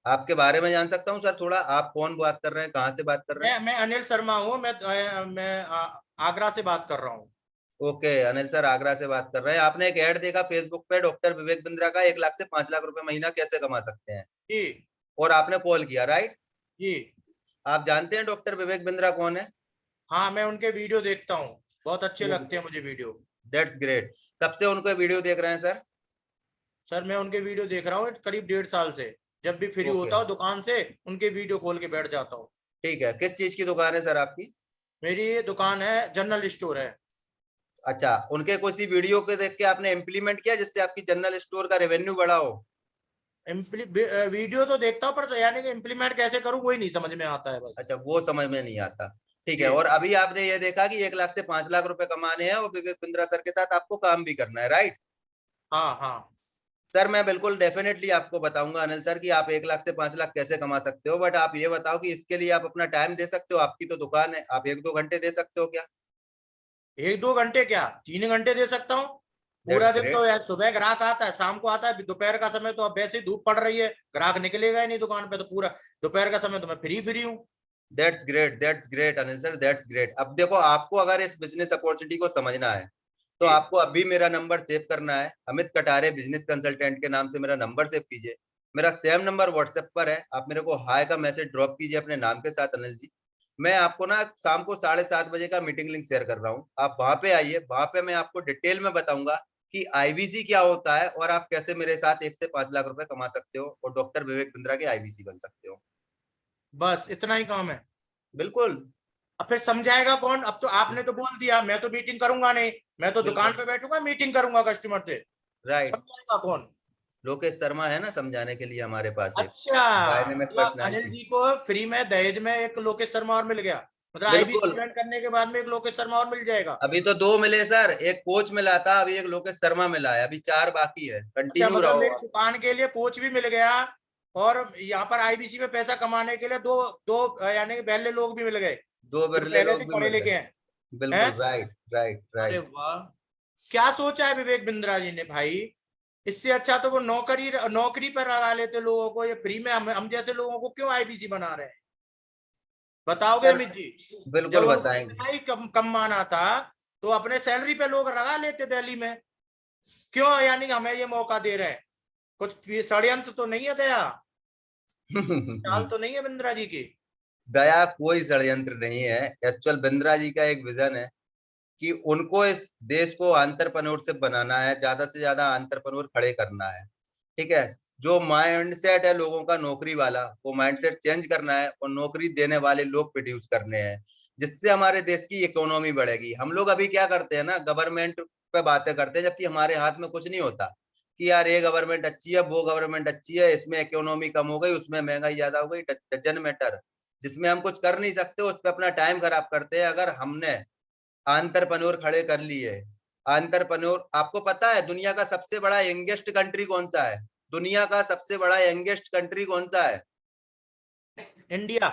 आपके बारे में जान सकता हूँ सर थोड़ा? आप कौन बात कर रहे हैं, कहाँ से बात कर रहे हैं? मैं अनिल शर्मा हूँ, मैं आगरा से बात कर रहा हूँ। ओके, अनिल सर आगरा से बात कर रहे हैं। आपने एक ऐड देखा फेसबुक पे, डॉक्टर विवेक बिंद्रा का, 1 लाख से 5 लाख रुपए महीना कैसे कमा सकते हैं, जी और आपने कॉल किया, राइट? जी। आप जानते हैं डॉक्टर विवेक बिंद्रा कौन है? हाँ मैं उनके वीडियो देखता हूँ, बहुत अच्छे वो, लगते हैं मुझे वीडियो। That's great. कब से उनको वीडियो देख रहे हैं सर? सर मैं उनके वीडियो देख रहा हूँ करीब 1.5 साल से, जब भी फ्री होता हूँ दुकान से उनके वीडियो खोल के बैठ जाता हूँ। ठीक है, किस चीज की दुकान है सर आपकी? मेरी दुकान है, जनरल स्टोर है। अच्छा, उनके किसी वीडियो को देख के आपने इम्प्लीमेंट किया जिससे आपकी जनरल स्टोर का रेवेन्यू बढ़ा हो? वीडियो तो देखता हूँ पर यानी कि इम्प्लीमेंट कैसे करूँ वही नहीं समझ में आता है बस। अच्छा, वो समझ में नहीं आता। ठीक है, जी और अभी आपने ये देखा कि 1 लाख से 5 लाख रुपए कमाने हैं और विवेक बिंद्रा सर के साथ आपको काम भी करना है, राइट? हाँ हाँ। सर मैं बिल्कुल डेफिनेटली आपको बताऊंगा अनिल सर कि आप 1 लाख से 5 लाख कैसे कमा सकते हो, बट आप ये बताओ कि इसके लिए आप अपना टाइम दे सकते हो? आपकी तो दुकान है, आप 1-2 घंटे दे सकते हो क्या? 1-2 घंटे क्या, 3 घंटे दे सकता हूँ। पूरा दैट्स दिन तो ग्रेट। यार, सुबह ग्राहक आता है, शाम को आता है, दोपहर का समय तो अब वैसे ही धूप पड़ रही है, ग्राहक निकलेगा ही नहीं दुकान पे, तो पूरा दोपहर का समय तो मैं फ्री हूँ। That's great Anil sir, that's great. अब देखो, आपको अगर इस बिजनेस अपॉर्चुनिटी को समझना है तो जी आपको अभी मेरा नंबर सेव करना है। अमित कटारे बिजनेस कंसल्टेंट के नाम से मेरा नंबर सेव कीजिए। मेरा सेम नंबर व्हाट्सएप पर है, आप मेरे को हाय का मैसेज ड्रॉप कीजिए अपने नाम के साथ अनिल जी। मैं आपको ना शाम को 7:30 बजे का मीटिंग लिंक शेयर कर रहा हूँ, आप वहां पे आइए। वहां पे मैं आपको डिटेल में बताऊंगा कि आईवीसी क्या होता है और आप कैसे मेरे साथ 1 से 5 लाख रुपए कमा सकते हो और डॉक्टर विवेक बिंद्रा के आईवीसी बन सकते हो। बस इतना ही काम है। बिल्कुल। अब फिर समझाएगा कौन? अब तो आपने तो बोल दिया, मैं तो मीटिंग करूंगा नहीं, मैं तो दुकान बिल्कुल पे बैठूंगा मीटिंग करूंगा कस्टमर से। राइट। समझाएगा कौन? लोकेश शर्मा है ना समझाने के लिए हमारे पास एक अच्छा, डायनेमिक मतलब अनिल पर्सनालिटी। जी को फ्री में दहेज में एक लोकेश शर्मा और मिल गया, मतलब आईबीसी बिल्कुल। ज्वाइन करने के बाद में एक लोकेश शर्मा और मिल जाएगा। अभी तो 2 मिले सर, एक कोच मिला था, अभी एक लोकेश शर्मा मिला है, अभी 4 बाकी है। अच्छा, कंटिन्यू मतलब रहो मेरी आप। दुकान के लिए कोच भी मिल गया, और यहाँ पर आईबीसी में पैसा कमाने के लिए दो दो यानी कि पहले लोग भी मिल गए 2 जो बिरले पहले से लोग भी पढ़े मिल लिखे हैं। गए। बिल्कुल हैं? राइट राइट अरे राइट। वाह, क्या सोचा है विवेक बिंद्रा जी ने भाई। इससे अच्छा तो वो नौकरी नौकरी पर लगा लेते लोगों को, ये फ्री में हम जैसे लोगों को क्यों आईबीसी बना रहे हैं? बताओगे सर अमित जी? जब बिल्कुल उनको बताएंगे। इतना ही कम माना था तो अपने सैलरी पे लोग लगा लेते दिल्ली में। क्यों यानी कि हमें ये मौका दे रहे हैं? कुछ षड्यंत्र तो नहीं है दया? चाल तो नहीं है बिंद्रा जी की? दया कोई षड्यंत्र नहीं है। एक्चुअल बिंद्रा जी का एक विजन है कि उनको इस देश को एंटरप्रेन्योर से बनाना है, ज्यादा से ज्यादा एंटरप्रेन्योर खड़े करना है। ठीक है, जो माइंडसेट है लोगों का नौकरी वाला, वो माइंडसेट चेंज करना है और नौकरी देने वाले लोग प्रोड्यूस करने हैं, जिससे हमारे देश की इकोनॉमी बढ़ेगी। हम लोग अभी क्या करते हैं ना, गवर्नमेंट पे बातें करते हैं जबकि हमारे हाथ में कुछ नहीं होता कि यार ये गवर्नमेंट अच्छी है, वो गवर्नमेंट अच्छी है, इसमें इकोनॉमी कम हो गई, उसमें महंगाई ज्यादा हो गई, डजन मैटर। जिसमें हम कुछ कर नहीं सकते उस पर अपना टाइम खराब करते हैं। अगर हमने एंटरप्रेन्योर खड़े कर लिए, एंटरप्रेन्योर, आपको पता है दुनिया का सबसे बड़ा यंगेस्ट कंट्री कौन सा है? दुनिया का सबसे बड़ा यंगेस्ट कंट्री कौन सा है? India.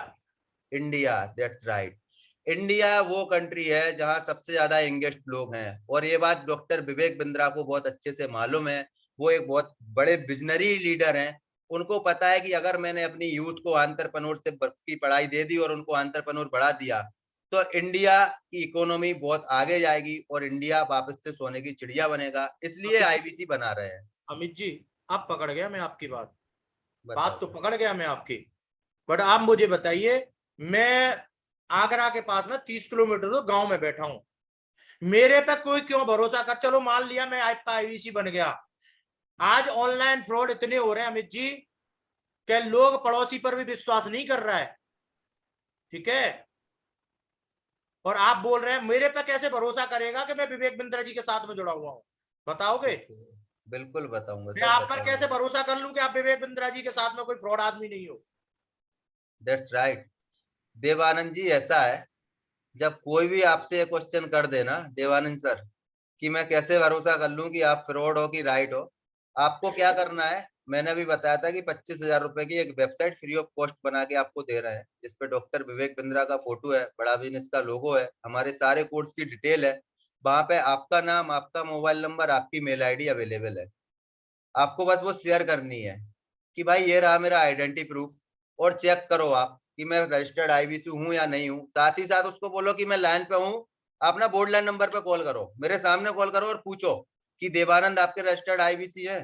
India, that's right. India वो कंट्री है जहां सबसे ज्यादा यंगेस्ट लोग हैं, और ये बात डॉक्टर विवेक बिंद्रा को बहुत अच्छे से मालूम है। वो एक बहुत बड़े विजनरी लीडर हैं। उनको पता है कि अगर मैंने अपनी यूथ को एंटरप्रेन्योर से की पढ़ाई दे दी और उनको एंटरप्रेन्योर बढ़ा दिया तो इंडिया की इकोनॉमी बहुत आगे जाएगी और इंडिया वापस से सोने की चिड़िया बनेगा, इसलिए अमित जी, आईबीसी बना रहे हैं। अमित जी, अब पकड़ गया मैं आपकी बात। बात बताओ तो सर। पकड़ गया मैं आपकी। बट आप मुझे बताइए, मैं आगरा के पास में 30 किलोमीटर तो गांव में बैठा हूं, मेरे पे कोई क्यों भरोसा कर? चलो मान लिया मैं आपका आईवीसी बन गया, आज ऑनलाइन फ्रॉड इतने हो रहे हैं अमित जी कि लोग पड़ोसी पर भी विश्वास नहीं कर रहा है। ठीक है, और आप बोल रहे हैं मेरे पे कैसे भरोसा करेगा कि मैं विवेक बिंद्रा जी के साथ में जुड़ा हुआ हूं? बताओगे? ओके, बिल्कुल बताऊंगा मैं सर, आप पर बताऊंगा। कैसे भरोसा कर लूं कि आप विवेक बिंद्रा जी के साथ में कोई फ्रॉड आदमी नहीं हो? That's right. देवानंद जी ऐसा है, जब कोई भी आपसे क्वेश्चन कर देना देवानंद सर कि मैं कैसे भरोसा कर लूं कि आप फ्रॉड हो कि राइट हो, आपको क्या करना है? मैंने अभी बताया था कि 25,000 रुपए की एक वेबसाइट फ्री ऑफ कॉस्ट बना के आपको दे रहे हैं, जिसपे डॉक्टर विवेक बिंद्रा का फोटो है, बड़ा बिजनेस का लोगो है, हमारे सारे कोर्स की डिटेल है। वहां पे आपका नाम, आपका मोबाइल नंबर, आपकी मेल आईडी अवेलेबल है। आपको बस वो शेयर करनी है कि भाई ये रहा मेरा आइडेंटिटी प्रूफ, और चेक करो आप कि मैं रजिस्टर्ड आईबीसी हूँ या नहीं हूँ। साथ ही साथ उसको बोलो कि मैं लाइन पे हूँ, आप ना बोर्ड लाइन नंबर पे कॉल करो, मेरे सामने कॉल करो और पूछो कि देवानंद आपके रजिस्टर्ड आईबीसी है?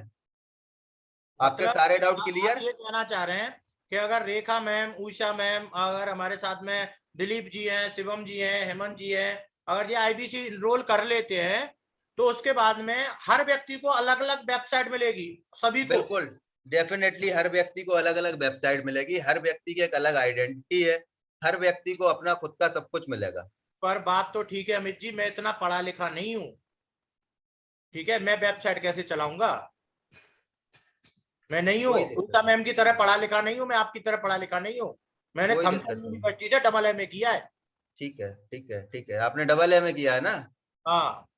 आपके मतलब सारे डाउट आप क्लियर। ये कहना चाह रहे हैं कि अगर रेखा मैम, उषा मैम, अगर हमारे साथ में दिलीप जी हैं, शिवम जी हैं, हेमंत जी हैं, अगर ये आईबीसी इनरोल कर लेते हैं तो उसके बाद में हर व्यक्ति को अलग अलग वेबसाइट मिलेगी सभी को। बिल्कुल, डेफिनेटली हर व्यक्ति को अलग अलग वेबसाइट मिलेगी, हर व्यक्ति की एक अलग आइडेंटिटी है, हर व्यक्ति को अपना खुद का सब कुछ मिलेगा। पर बात तो ठीक है अमित जी, मैं इतना पढ़ा लिखा नहीं हूं, ठीक है, मैं वेबसाइट कैसे चलाऊंगा? मैं नहीं हूँ कोई उषा दिक्कत नहीं, मैम की तरह पढ़ा लिखा नहीं हूँ, मैं आपकी तरह पढ़ा लिखा नहीं हूँ। मैंने कोई थॉमसन दिक्कत नहीं। यूनिवर्सिटी से डबल एमए किया है। ठीक है, ठीक है, ठीक है, आपने डबल एमए किया है ना? हाँ,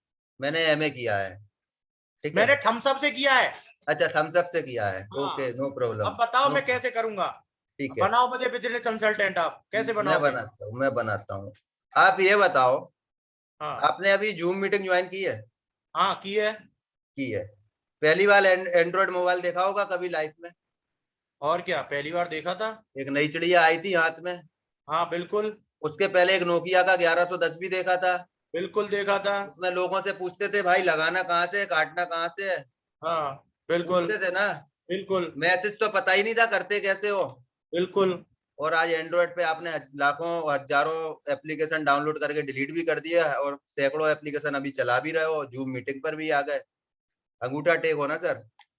मैंने एमए किया है। ठीक है, मैंने थम्सअप से किया है। अच्छा थम्स अप से किया है, ओके, हाँ, नो प्रॉब्लम। अब बताओ नो, मैं कैसे करूंगा? ठीक है, बनाओ मुझे बिजनेस कंसल्टेंट, आप कैसे बनाओगे? मैं बनाता हूँ। आप ये बताओ, हाँ आपने अभी जूम मीटिंग ज्वाइन की है? हाँ, की है। की है। पहली बार एंड्रॉइड मोबाइल देखा होगा कभी लाइफ में? और क्या, पहली बार देखा था। एक नई चिड़िया आई थी हाथ में। हाँ बिल्कुल। उसके पहले एक नोकिया का 1110 भी देखा था। बिल्कुल देखा था। उसमें लोगों से पूछते थे भाई लगाना कहाँ से है, काटना कहाँ से है, हाँ बिल्कुल। पूछते थे ना। बिल्कुल। मैसेज तो पता ही नहीं था करते कैसे हो। बिल्कुल। और आज एंड्रॉइड पे आपने लाखों हजारों एप्लीकेशन डाउनलोड करके डिलीट भी कर दिया है, और सैकड़ों एप्लीकेशन अभी चला भी रहे हो, जूम मीटिंग पर भी आ गए। अंगूठा टेक हो ना सर,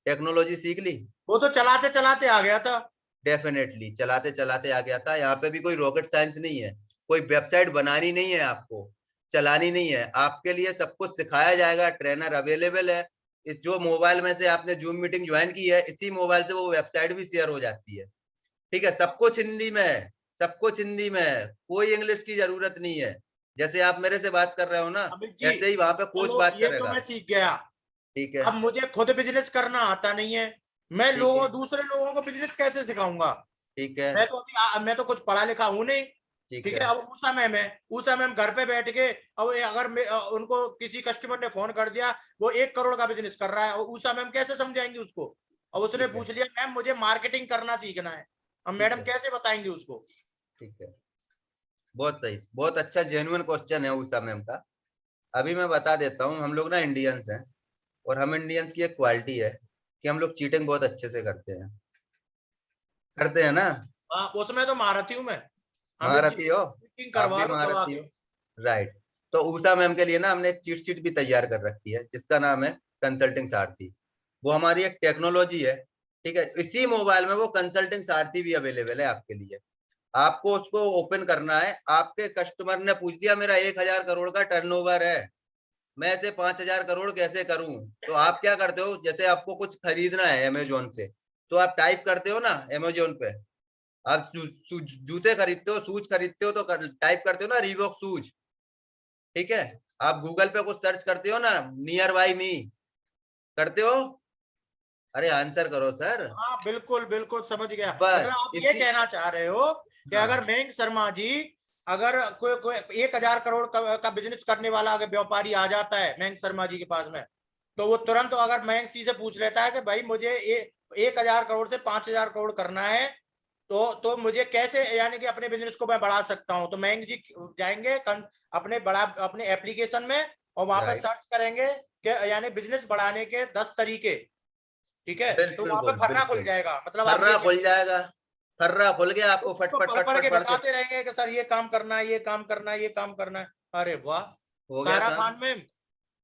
टेक्नोलॉजी सीख ली। वो तो चलाते चलाते आ गया था। डेफिनेटली चलाते चलाते आ गया था। यहाँ पे भी कोई रॉकेट साइंस नहीं है, कोई वेबसाइट बनानी नहीं है आपको, चलानी नहीं है, आपके लिए सब कुछ सिखाया जाएगा, ट्रेनर अवेलेबल है। इस जो मोबाइल में से आपने जूम मीटिंग ज्वाइन की है, इसी मोबाइल से वो वेबसाइट भी शेयर हो जाती है। ठीक है, सब कुछ हिंदी में है, सब कुछ हिंदी में है, कोई इंग्लिश की जरूरत नहीं है। जैसे आप मेरे से बात कर रहे हो ना, अमित जी ऐसे ही वहां पे कोच चलो बात ये तो करेगा। मैं सीख गया। ठीक है, अब मुझे खुद बिजनेस करना आता नहीं है, मैं ठीक है, दूसरे लोगों को बिजनेस कैसे सिखाऊंगा? ठीक है, मैं तो कुछ पढ़ा लिखा हूं नहीं। ठीक ठीक है, है, अब उषा मैम है, उषा मैम घर पे बैठ के, अब अगर उनको किसी कस्टमर ने फोन कर दिया, वो 1 करोड़ का बिजनेस कर रहा है, और उषा मैम कैसे समझाएंगी उसको? अब उसने ठीक है, पूछ लिया मैम मुझे मार्केटिंग करना सीखना है, अब ठीक मैडम है, कैसे बताएंगे उसको? ठीक है। बहुत सही, बहुत अच्छा जेन्युइन क्वेश्चन है उषा मैम का। अभी मैं बता देता हूँ, हम लोग ना इंडियंस हैं, और हम इंडियंस की एक क्वालिटी है कि हम लोग चीटिंग बहुत अच्छे से करते हैं ना। हाँ, उसमें तो महारथी हूँ मैं। अमित जी महारथी हो, मीटिंग आप करवा भी लो दबा महारथी के। हो। राइट। तो उषा मैम के लिए ना हमने एक चीट शीट भी तैयार कर रखी है, जिसका नाम है कंसल्टिंग सारथी। वो हमारी एक टेक्नोलॉजी है। ठीक है, इसी मोबाइल में वो कंसल्टिंग सारथी भी अवेलेबल है आपके लिए। आपको उसको ओपन करना है। आपके कस्टमर ने पूछ दिया मेरा 1,000 करोड़ का टर्नओवर है, मैं इसे 5,000 करोड़ कैसे करूं? तो आप क्या करते हो, जैसे आपको कुछ खरीदना है अमेजोन से, तो आप टाइप करते हो ना अमेजोन पे, आप जूते खरीदते हो, शूज खरीदते हो, तो टाइप करते हो ना रीबॉक शूज। ठीक है, आप गूगल पे कुछ सर्च करते हो ना, नियर बाई मी करते हो। अरे आंसर करो सर। हाँ बिल्कुल बिल्कुल समझ गया, मतलब बस आप ये इसी, कहना चाह रहे हो कि अगर हाँ मयंक शर्मा जी, अगर कोई कोई 1,000 करोड़ का बिजनेस करने वाला अगर व्यापारी आ जाता है मयंक शर्मा जी के पास में, तो वो तुरंत अगर मयंक जी से पूछ लेता है कि भाई मुझे 1,000 करोड़ से 5,000 करोड़ करना है, तो मुझे कैसे, यानी कि अपने बिजनेस को मैं बढ़ा सकता हूँ, तो मयंक जी जाएंगे अपने एप्लीकेशन में, और वहां पर राइट, सर्च करेंगे कि यानी बिजनेस बढ़ाने के 10 तरीके। ठीक है, तो वहां पे बिल्कुल फर्रा खुल बिल्कुल। जाएगा, मतलब आप ये फर्रा खुल कहते हैं। जाएगा, फर्रा खुल गया, तो आपको फट उसको फट पढ़ फट पढ़ फट के पढ़ के बताते रहेंगे कि सर ये काम करना है, ये काम करना है, ये काम करना है। अरे वाह, हो गया सारा काम। खान में,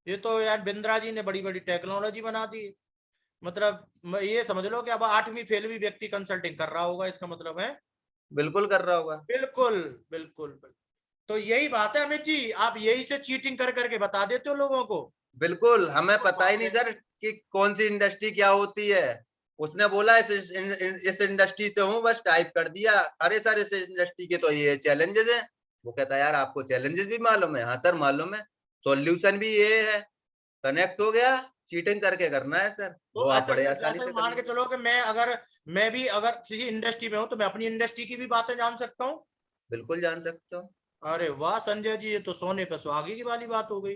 ये तो यार बिंद्रा जी ने बड़ी बड़ी टेक्नोलॉजी बना दी। मतलब ये समझ लो कि अब 8वीं फेल भी व्यक्ति कंसल्टिंग कर रहा होगा, इसका मतलब है। बिल्कुल कर रहा होगा। बिल्कुल। बिल्कुल बिल्कुल। तो यही बात है अमित जी, आप यही से चीटिंग कर करके बता देते हो लोगों को। बिल्कुल, हमें तो पता ही नहीं चाहते सर कि कौन सी इंडस्ट्री क्या होती है। उसने बोला इस इंडस्ट्री से हूँ, बस टाइप कर दिया। अरे सर इस इंडस्ट्री के तो ये चैलेंजेस हैं। वो कहता है यार आपको चैलेंजेस भी मालूम है? हाँ सर मालूम है। सॉल्यूशन भी ये है। कनेक्ट हो गया। चीटिंग करके करना है सर, तो वो आप अच्छा बड़े आसानी जैसे से कर मान के लोगे। चलो कि मैं भी अगर किसी इंडस्ट्री में हूं, तो मैं अपनी इंडस्ट्री की भी बातें जान सकता हूँ। बिल्कुल जान सकते हो। अरे वाह संजय जी, ये तो सोने पे सुहागे की वाली बात हो गई।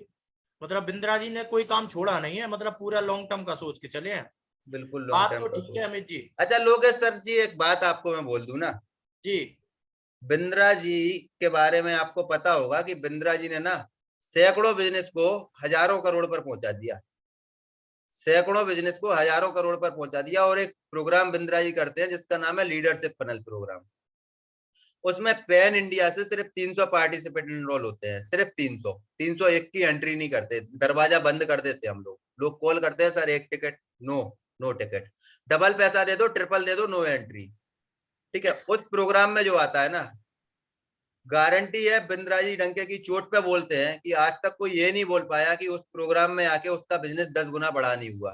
मतलब बिंद्रा जी ने कोई काम छोड़ा नहीं है, मतलब पूरा लॉन्ग टर्म का सोच के चले हैं। बिल्कुल लॉन्ग बात टर्म तो का ठीक है सोच। अमित जी। अच्छा लोकेश सर जी, एक बात आपको मैं बोल दूं ना। जी। बिंद्रा जी के बारे में आपको पता होगा कि बिंद्रा जी ने ना सैकड़ों बिजनेस को हजारों करोड़ पर पहुंचा दिया। सैकड़ों बिजनेस को हजारों करोड़ पर पहुंचा दिया। और एक प्रोग्राम बिंद्रा जी करते हैं जिसका नाम है लीडरशिप फनल प्रोग्राम। उसमें पैन इंडिया से सिर्फ 300 पार्टिसिपेंट एनरोल होते हैं, सिर्फ 300। 301 की एंट्री नहीं करते, दरवाजा बंद कर देते हम लोग कॉल करते हैं, सर एक टिकट, नो टिकट, डबल पैसा दे दो, ट्रिपल दे दो, नो एंट्री। ठीक है, उस प्रोग्राम में जो आता है ना, गारंटी है बिंद्रा जी डंके की चोट पे बोलते हैं कि आज तक कोई ये नहीं बोल पाया कि उस प्रोग्राम में आके उसका बिजनेस 10 गुना बढ़ा नहीं हुआ।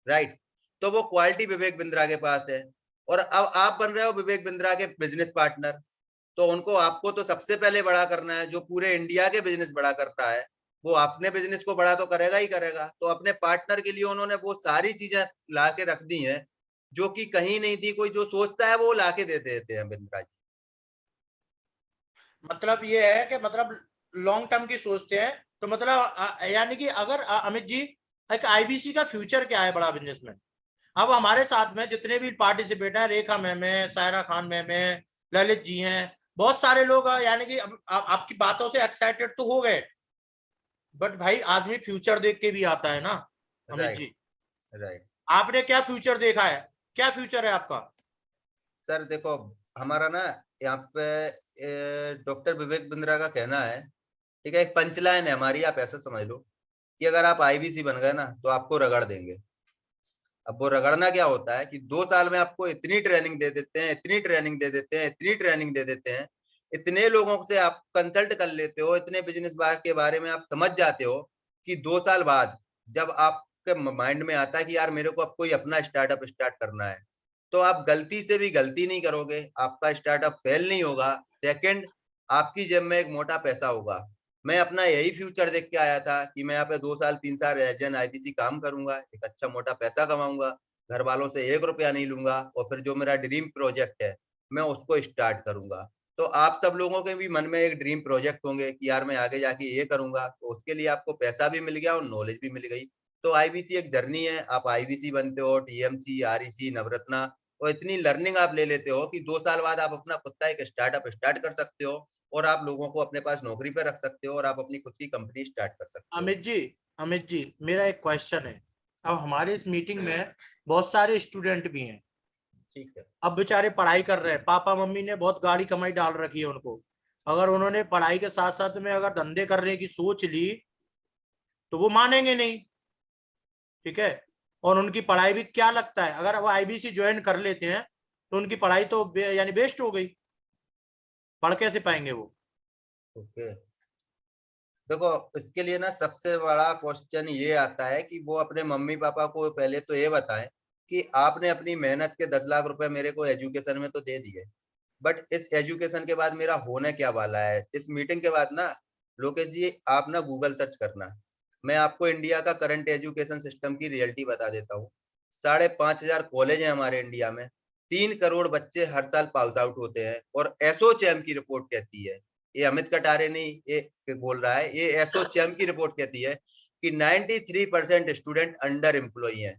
राइट, तो वो क्वालिटी विवेक बिंद्रा के पास है। और अब आप बन रहे हो विवेक बिंद्रा के बिजनेस पार्टनर, तो उनको आपको तो सबसे पहले बड़ा करना है। जो पूरे इंडिया के बिजनेस बड़ा कर रहा है, वो अपने बिजनेस को बड़ा तो करेगा ही करेगा। तो अपने पार्टनर के लिए उन्होंने वो सारी चीजें ला के रख दी हैं जो कि कहीं नहीं थी। कोई जो सोचता है वो ला के दे देते हैं बिंद्रा जी। मतलब ये है कि मतलब लॉन्ग टर्म की सोचते हैं। तो मतलब यानी कि अगर अमित जी, एक आईबीसी का फ्यूचर क्या है बड़ा बिजनेस में? अब हमारे साथ में जितने भी पार्टिसिपेट हैं, रेखा मैम है, सायरा खान मैम है, ललित जी हैं, बहुत सारे लोग यानी कि अब आपकी बातों से एक्साइटेड तो हो गए, बट भाई आदमी फ्यूचर देख के भी आता है ना अमित राइट, जी। राइट। आपने क्या फ्यूचर देखा है? क्या फ्यूचर है आपका? सर देखो, हमारा ना यहाँ पे डॉक्टर विवेक बिंद्रा का कहना है, ठीक है, एक पंचलाइन है हमारी, आप ऐसा समझ लो कि अगर आप आईबीसी बन गए ना तो आपको रगड़ देंगे। अब वो रगड़ना क्या होता है कि 2 साल में आपको इतनी ट्रेनिंग दे देते हैं, इतनी ट्रेनिंग दे देते हैं, इतनी ट्रेनिंग दे देते हैं, इतने लोगों से आप कंसल्ट कर लेते हो, इतने बिजनेस के बारे में आप समझ जाते हो कि 2 साल बाद जब आपके माइंड में आता है कि यार मेरे को अब कोई अपना स्टार्टअप स्टार्ट करना है, तो आप गलती से भी गलती नहीं करोगे, आपका स्टार्टअप फेल नहीं होगा। सेकंड, आपकी जेब में एक मोटा पैसा होगा। मैं अपना यही फ्यूचर देख के आया था कि मैं यहाँ पे 2 साल 3 साल एज एन आईबीसी काम करूंगा, एक अच्छा मोटा पैसा कमाऊंगा, घर वालों से 1 रुपया नहीं लूंगा, और फिर जो मेरा ड्रीम प्रोजेक्ट है मैं उसको स्टार्ट करूंगा। तो आप सब लोगों के भी मन में एक ड्रीम प्रोजेक्ट होंगे कि यार मैं आगे जाके ये करूंगा, तो उसके लिए आपको पैसा भी मिल गया और नॉलेज भी मिल गई। तो आईबीसी एक जर्नी है, आप आईबीसी बनते हो, टीएमसी, आरईसी, नवरत्ना, और इतनी लर्निंग आप ले लेते हो कि 2 साल बाद आप अपना खुद का एक स्टार्टअप स्टार्ट कर सकते हो, और आप लोगों को अपने पास नौकरी पे रख सकते हो, और आप अपनी खुद की कंपनी स्टार्ट कर सकते हो। अमित जी, अमित जी, मेरा एक क्वेश्चन है। अब हमारे इस मीटिंग में बहुत सारे स्टूडेंट भी हैं। ठीक है। अब बेचारे पढ़ाई कर रहे हैं, पापा मम्मी ने बहुत गाड़ी कमाई डाल रखी है उनको। अगर उन्होंने पढ़ाई के साथ साथ में अगर धंधे करने की सोच ली तो वो मानेंगे नहीं। ठीक है, और उनकी पढ़ाई भी क्या लगता है, अगर वो आईबीसी ज्वाइन कर लेते हैं तो उनकी पढ़ाई तो यानी वेस्ट हो गई। पढ़ कैसे पाएंगे वो? ओके, देखो इसके लिए ना सबसे बड़ा क्वेश्चन ये आता है कि वो अपने मम्मी पापा को पहले तो ये बताएं कि आपने अपनी मेहनत के 10 लाख रुपए मेरे को एजुकेशन में तो दे दिए, बट इस एजुकेशन के बाद मेरा होने क्या वाला है। इस मीटिंग के बाद ना लोकेश जी आप ना गूगल सर्च करना, मैं आपको इंडिया का करंट एजुकेशन सिस्टम की रियलिटी बता देता हूँ। 5,500 कॉलेज हैं हमारे इंडिया में, 3 करोड़ बच्चे हर साल पास आउट होते हैं, और एसोचैम की रिपोर्ट कहती है, ये अमित कटारे नहीं ये बोल रहा है, ये एसोचैम की रिपोर्ट कहती है कि 93% स्टूडेंट अंडर एम्प्लॉय हैं।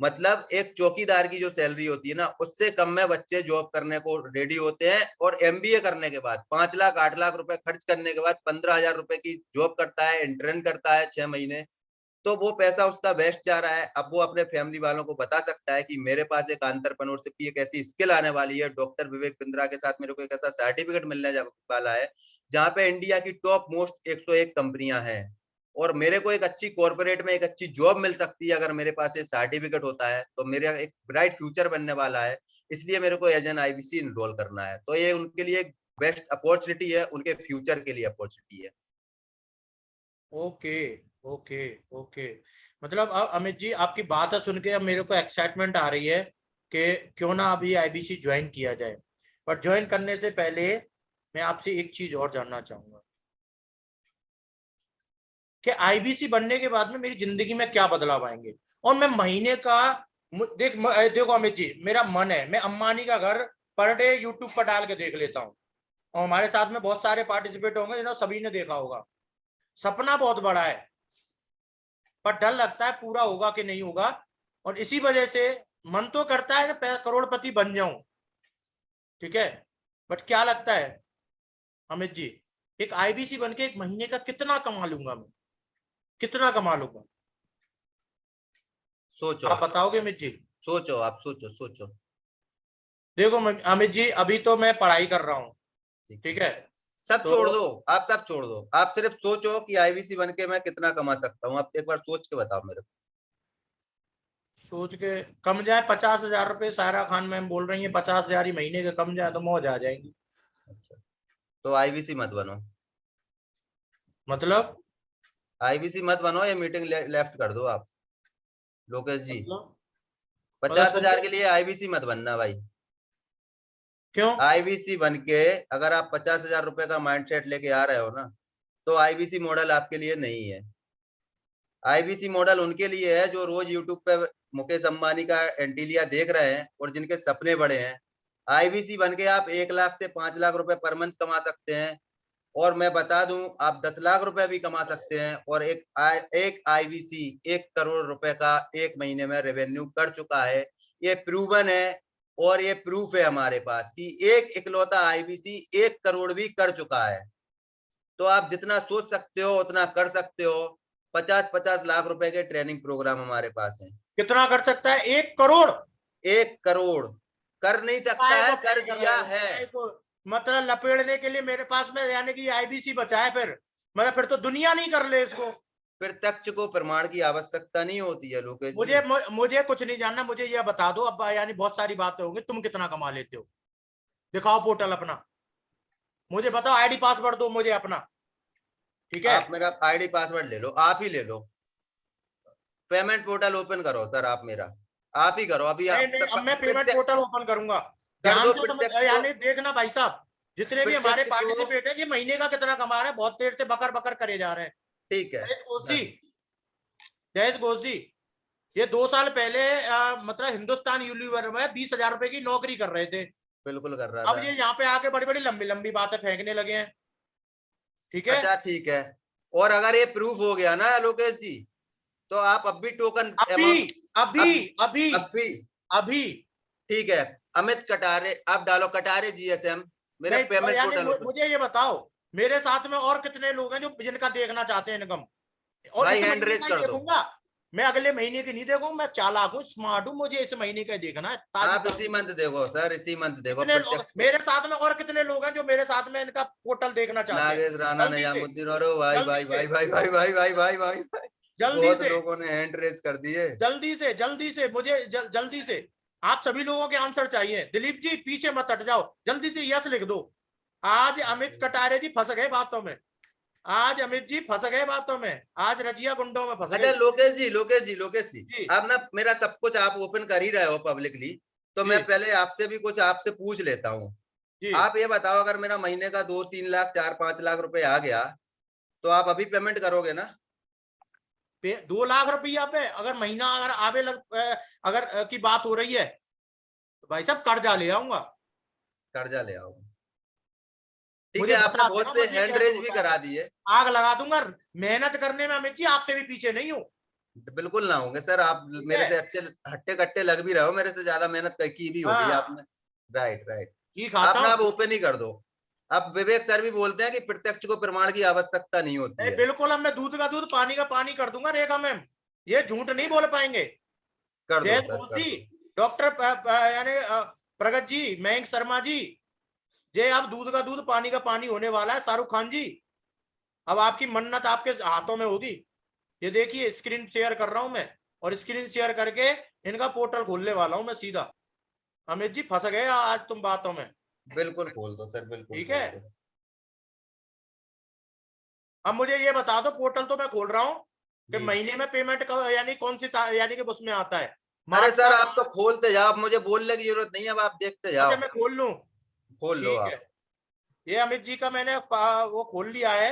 मतलब एक चौकीदार की जो सैलरी होती है ना, उससे कम में बच्चे जॉब करने को रेडी होते हैं, और एमबीए करने के बाद 5 लाख 8 लाख रुपए खर्च करने के बाद 15,000 रुपए की जॉब करता है, इंटर्न करता है 6 महीने। तो वो पैसा उसका वेस्ट जा रहा है। अब वो अपने फैमिली वालों को बता सकता है कि मेरे पास एक एंटरप्रेन्योरशिप की एक ऐसी स्किल आने वाली है, डॉक्टर विवेक बिंद्रा के साथ मेरे को एक ऐसा सर्टिफिकेट मिलने वाला है जहाँ पे इंडिया की टॉप मोस्ट 101 कंपनियां हैं, और मेरे को एक अच्छी कॉर्पोरेट में एक अच्छी जॉब मिल सकती है अगर मेरे पास ये सर्टिफिकेट होता है, तो मेरा एक ब्राइट फ्यूचर बनने वाला है। इसलिए मेरे को एज एन आईबीसी इनरोल करना है, तो ये उनके लिए एक बेस्ट अपॉर्चुनिटी है, उनके फ्यूचर के लिए अपॉर्चुनिटी है। Okay, okay, okay. मतलब अब अमित जी आपकी बात सुन के अब मेरे को एक्साइटमेंट आ रही है कि क्यों ना अभी आईबीसी ज्वाइन किया जाए। पर ज्वाइन करने से पहले मैं आपसे एक चीज और जानना चाहूंगा कि आईबीसी बनने के बाद में मेरी जिंदगी में क्या बदलाव आएंगे। और मैं महीने का देखो अमित जी, मेरा मन है मैं अंबानी का घर पर डे यूट्यूब पर डाल के देख लेता हूँ, और हमारे साथ में बहुत सारे पार्टिसिपेट होंगे जिन्होंने सभी ने देखा होगा। सपना बहुत बड़ा है, पर डर लगता है पूरा होगा कि नहीं होगा। और इसी वजह से मन तो करता है कि करोड़पति बन जाऊं। ठीक है, बट क्या लगता है अमित जी, एक आईबीसी बन के एक महीने का कितना कमा लूंगा मैं? कितना कमा लूंगा? सोचो, आप बताओगे अमित जी? सोचो, आप सोचो, सोचो। देखो अमित जी, अभी तो मैं पढ़ाई कर रहा हूँ, ठीक है। सब तो छोड़ दो, आप सब छोड़ दो, आप सिर्फ सोचो कि आईवीसी बन के मैं कितना कमा सकता हूँ, आप एक बार सोच के बताओ मेरे को। सोच के कम जाए 50,000 रुपये, सायरा खान मैम बोल रही है 50,000 ही महीने के कम जाए तो मौज आ जाएगी। अच्छा, तो आईवीसी मत बनो, मतलब आईवीसी मत बनो, ये मीटिंग लेफ्ट कर दो आप लोकेश जी। मतलब 50,000 समझे के लिए आईवीसी मत बनना भाई। क्यों? आईवीसी बन के अगर आप 50,000 रुपए का माइंडसेट लेके आ रहे हो ना, तो आईवीसी मॉडल आपके लिए नहीं है। आईवीसी मॉडल उनके लिए है जो रोज यूट्यूब पे मुकेश अंबानी का एंटीलिया देख रहे हैं और जिनके सपने बड़े हैं। आईवीसी बन के आप 1 लाख से 5 लाख रुपए पर मंथ कमा सकते हैं, और मैं बता दूं आप 10 लाख रुपए भी कमा सकते हैं। और एक आईवीसी 1 करोड़ रुपए का एक महीने में रेवेन्यू कर चुका है, ये प्रूवन है। और ये प्रूफ है हमारे पास कि एक इकलौता आईवीसी 1 करोड़ भी कर चुका है। तो आप जितना सोच सकते हो उतना कर सकते हो। 50-50 लाख रुपए के ट्रेनिंग प्रोग्राम हमारे पास हैं। कितना कर सकता है? 1 करोड़? 1 करोड़ कर नहीं सकता काय है, को कर काय कर रहे दिया हो? है। काय को मतलब लपेड़ने के लिए मेरे पास में, यानी कि आईबीसी बचा है फिर? मतलब फिर तो दुनिया नहीं कर ले इसको। प्रत्यक्ष को प्रमाण की आवश्यकता नहीं होती है लोकेश जी। मुझे कुछ नहीं जानना, मुझे ये बता दो अब, यानी बहुत सारी बातें होंगी, तुम कितना कमा लेते हो? दिखाओ पोर्टल अपना, मुझे बताओ, आईडी पासवर्ड दो मुझे अपना, ठीक है? आप मेरा आईडी पासवर्ड ले लो, आप ही ले लो। पेमेंट पोर्टल ओपन करो सर, आप मेरा आप ही करो अभी। नहीं आप नहीं, अब सब मैं पेमेंट पोर्टल ओपन करूंगा। कर ध्यान दो से समझ, प्रत्यक्ष को। यानी देखना भाई साहब, जितने भी हमारे प्रत्यक्ष को पार्टिसिपेट है, ये महीने का कितना कमा रहे हैं, बहुत देर से बकर बकर करे जा रहे हैं। ठीक है। जयेश घोष जी, दस जयेश घोष जी, ये 2 साल पहले मतलब हिंदुस्तान यूनिलीवर में 20,000 रुपए की नौकरी कर रहे थे। बिल्कुल कर रहा अब था। ये यहाँ पे आके बड़ी बड़ी लंबी लंबी बातें फेंकने लगे हैं, ठीक है? अच्छा ठीक है, और अगर ये प्रूफ हो गया ना लोकेश जी, तो आप अब भी टोकन अभी अमाउंट अभी अब अभी अब भी अभी ठीक है। अमित कटारे आप डालो, कटारे जीएसएम मेरा नहीं, पेमेंट यानी पोर्टल ओपन। मुझे ये बताओ, मेरे साथ में और कितने लोग हैं जो जिनका देखना चाहते हैं इनकम? और भाई इस हैंड महीने रेज का ही कर दो। देखूंगा, मैं अगले महीने की नहीं देखूंगा। मैं चालाक हूँ, स्मार्ट हूँ, मुझे इस महीने का ही देखना है, ताजी आप इसी ताजी। मंथ देखो सर, इसी मंथ देखो कितने लोग प्रत्यक्ष को। मेरे साथ में, और कितने लोग हैं जो मेरे साथ में इनका पोर्टल देखना चाहते हैं? नागेश राणा जल्दी से, निजामुद्दीन, और भाई जल्दी भाई से, भाई भाई भाई भाई भाई भाई भाई भाई जल्दी बहुत से, लोगों ने हैंड रेज कर दिए। जल्दी से, जल्दी से मुझे जल्दी से आप सभी लोगों के आंसर चाहिए। दिलीप जी पीछे मत हट जाओ, जल्दी से यस लिख दो। आज अमित कटारे जी फंस गए बातों में, आज अमित जी फंस गए बातों में, आज रजिया गुंडों में फंस अच्छा गई। लोकेश जी, लोकेश जी, लोकेश जी, जी आप ना मेरा सब कुछ आप ओपन कर ही रहे हो पब्लिकली, तो जी मैं पहले आपसे भी कुछ आपसे पूछ लेता हूँ। जी। आप ये बताओ, अगर मेरा महीने का 2-3 लाख 4-5 लाख रुपए आ गया, तो आप अभी पेमेंट करोगे ना? 2 लाख रुपया पे अगर महीना अगर आवे अगर की बात हो रही है, तो भाई साहब कर्जा ले आऊंगा। कर्जा ले आओ। ठीक है, मुझे आपने बता बहुत देना से बस ये हैंड कैसे रेज भी होता है, करा दिए। आग लगा दूंगा। मेहनत करने में अमित जी आपसे भी पीछे नहीं हूँ, बिल्कुल ना होंगे सर, आप ठीक मेरे है? से अच्छे हट्टे कट्टे लग भी रहे हो, मेरे से ज्यादा मेहनत की भी होगी हाँ, आपने। Right right. घी खाता आप ना हूँ। अब ओपन ही कर दो। अब विवेक सर भी बोलते हैं कि प्रत्यक्ष को प्रमाण की आवश्यकता नहीं होती नहीं है। बिल्कुल, अब मैं दूध का दूध पानी का पानी कर दूंगा रेखा मैम, ये झूठ नहीं बोल पाएंगे। कर दो जयंत सर, कर जोशी, दो। डॉक्टर यानी प्रगत जी, मयंक शर्मा जी, ये अब दूध का दूध पानी का पानी होने वाला है। शाहरुख खान जी, अब आपकी मन्नत आपके हाथों में होगी। ये देखिए स्क्रीन शेयर कर रहा हूं मैं, और स्क्रीन शेयर करके इनका पोर्टल खोलने वाला हूं मैं सीधा। अमित जी फंस गए आज तुम बातों में, बिल्कुल खोल दो सर, बिल्कुल ठीक है? खोल दो। अब मुझे ये बता दो, पोर्टल तो मैं खोल रहा हूँ कि जी। महीने में पेमेंट का यानी कौन सी यानी कि उसमें आता है अरे मार्च सर का। आप तो खोलते जाओ, अब मुझे बोलने की जरूरत नहीं है, अब आप देखते अच्छा जाओ। मैं खोल लूं, खोल लो ठीक है। आप। ये अमित जी का मैंने वो खोल लिया है,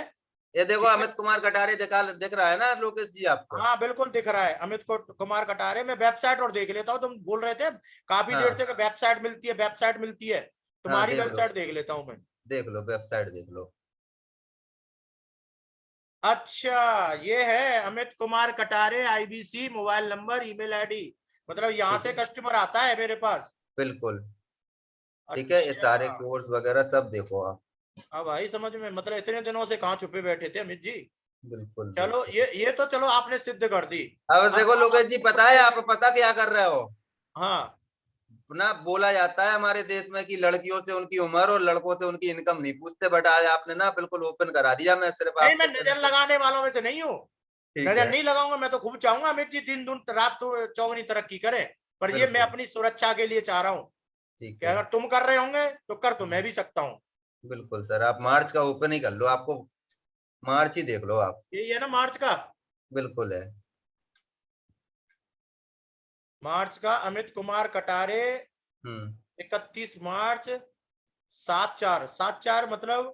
ये देखो ठीक है। अमित कुमार कटारे दिख रहा है ना लोकेश जी आपको? हाँ बिल्कुल दिख रहा है, अमित को कुमार कटारे। मैं वेबसाइट और देख लेता हूँ, तुम बोल रहे थे काफी देर हाँ से वेबसाइट मिलती है, वेबसाइट मिलती है, हाँ, तुम्हारी देख लो, वेबसाइट देख लेता हूँ मैं। देख लो वेबसाइट देख लो। अच्छा ये है Amit Kumar Katare, IBC, mobile number, email ID, मतलब यहाँ ठीक से है, कस्टमर आता है मेरे पास। बिल्कुल। ठीक है, ये सारे अच्छा, कोर्स वगैरह सब देखो आप। अब भाई समझ में, मतलब इतने दिनों से कहाँ छुपे बैठे थे अमित जी? बिल्कुल चलो बिल्कुल। ये तो चलो आपने सिद्ध कर दी। अब देखो अब लोकेश जी, आपको पता है पता आप, पता क्या कर रहे हो? हाँ ना बोला जाता है हमारे देश में कि लड़कियों से उनकी उम्र और लड़कों से उनकी इनकम नहीं पूछते, बट आज आपने ना बिल्कुल ओपन करा दिया। मैं सिर्फ नहीं, मैं आपको नजर लगाने वालों में से नहीं हूँ, ठीक नजर है, नहीं लगाऊंगा। मैं तो खूब चाहूंगा अमित जी दिन दुन रात तो चौगनी तरक्की करे, पर ये मैं बिल्कुल अपनी सुरक्षा के लिए चाह रहा हूँ ठीक कि है। अगर तुम कर रहे होंगे तो कर तो मैं भी सकता हूँ। बिल्कुल सर, आप मार्च का ओपन ही कर लो, आपको मार्च ही देख लो आप। यही है ना मार्च का? बिल्कुल है। मार्च का अमित कुमार कटारे, हम्म। 31 मार्च, 7/4,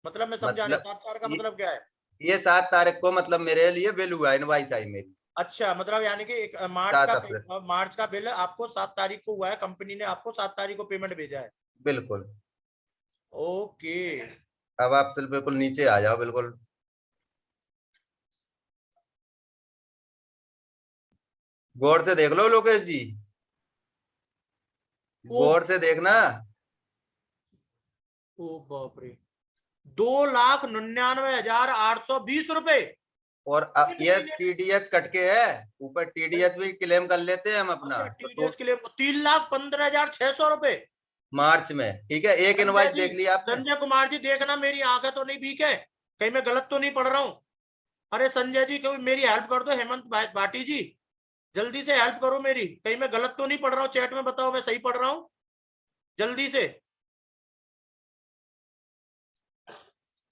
मतलब मैं समझा नहीं, मतलब 7/4 का ये मतलब क्या है? ये 7 तारीख को मतलब मेरे लिए बिल हुआ, इनवाइस आई मेरी। अच्छा, मतलब यानी कि मार्च 7 अप्रैल। मार्च का बिल आपको 7 तारीख को हुआ है, कंपनी ने आपको 7 तारीख को पेमेंट भेजा है। बिल्कुल। ओके। अब आप सिर्फ बिल्कुल नीचे आ जाओ, बिल्कुल गौर से देख लो लोकेश जी, ओ, गौर से देखना। ओ बाप रे, 2,99,820 रुपए और एक ये महीने में। टीडीएस कटके है, ऊपर टीडीएस भी क्लेम कर लेते हैं हम अपना, अच्छा, तो टीडीएस के लिए 3,15,600 रुपए। मार्च में। ठीक है, एक संजय इनवाइस जी, देख लिया आपने। संजय कुमार जी, देखना मेरी आंखें तो नहीं वीक है, कहीं मैं गलत तो नहीं पढ़ रहा हूँ। अरे संजय जी, कोई मेरी हेल्प कर दो, हेमंत भाटी जी, जल्दी से हेल्प करो मेरी, कहीं मैं गलत तो नहीं पढ़ रहा हूँ, चैट में बताओ मैं सही पढ़ रहा हूँ, जल्दी से।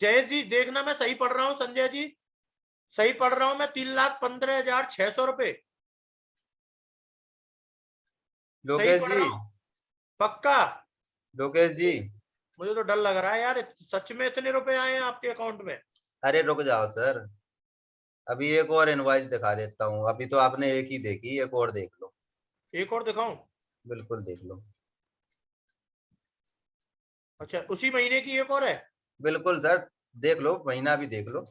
जयेश जी, देखना मैं सही पढ़ रहा हूँ, संजय जी सही पढ़ रहा हूँ मैं, 3,15,600 रुपए सही लोकेश पढ़ जी, रहा हूँ पक्का? लोकेश जी, मुझे तो डर लग रहा है यार, सच में इतने रुपए आए हैं आपके अकाउंट में? अरे रुक जाओ सर, अभी एक और इनवाइस दिखा देता हूँ। अभी तो आपने एक ही देखी, एक और देख लो। एक और दिखाऊं? बिल्कुल देख लो। अच्छा, उसी महीने की एक और है? बिल्कुल सर, देख लो, महीना भी देख लो।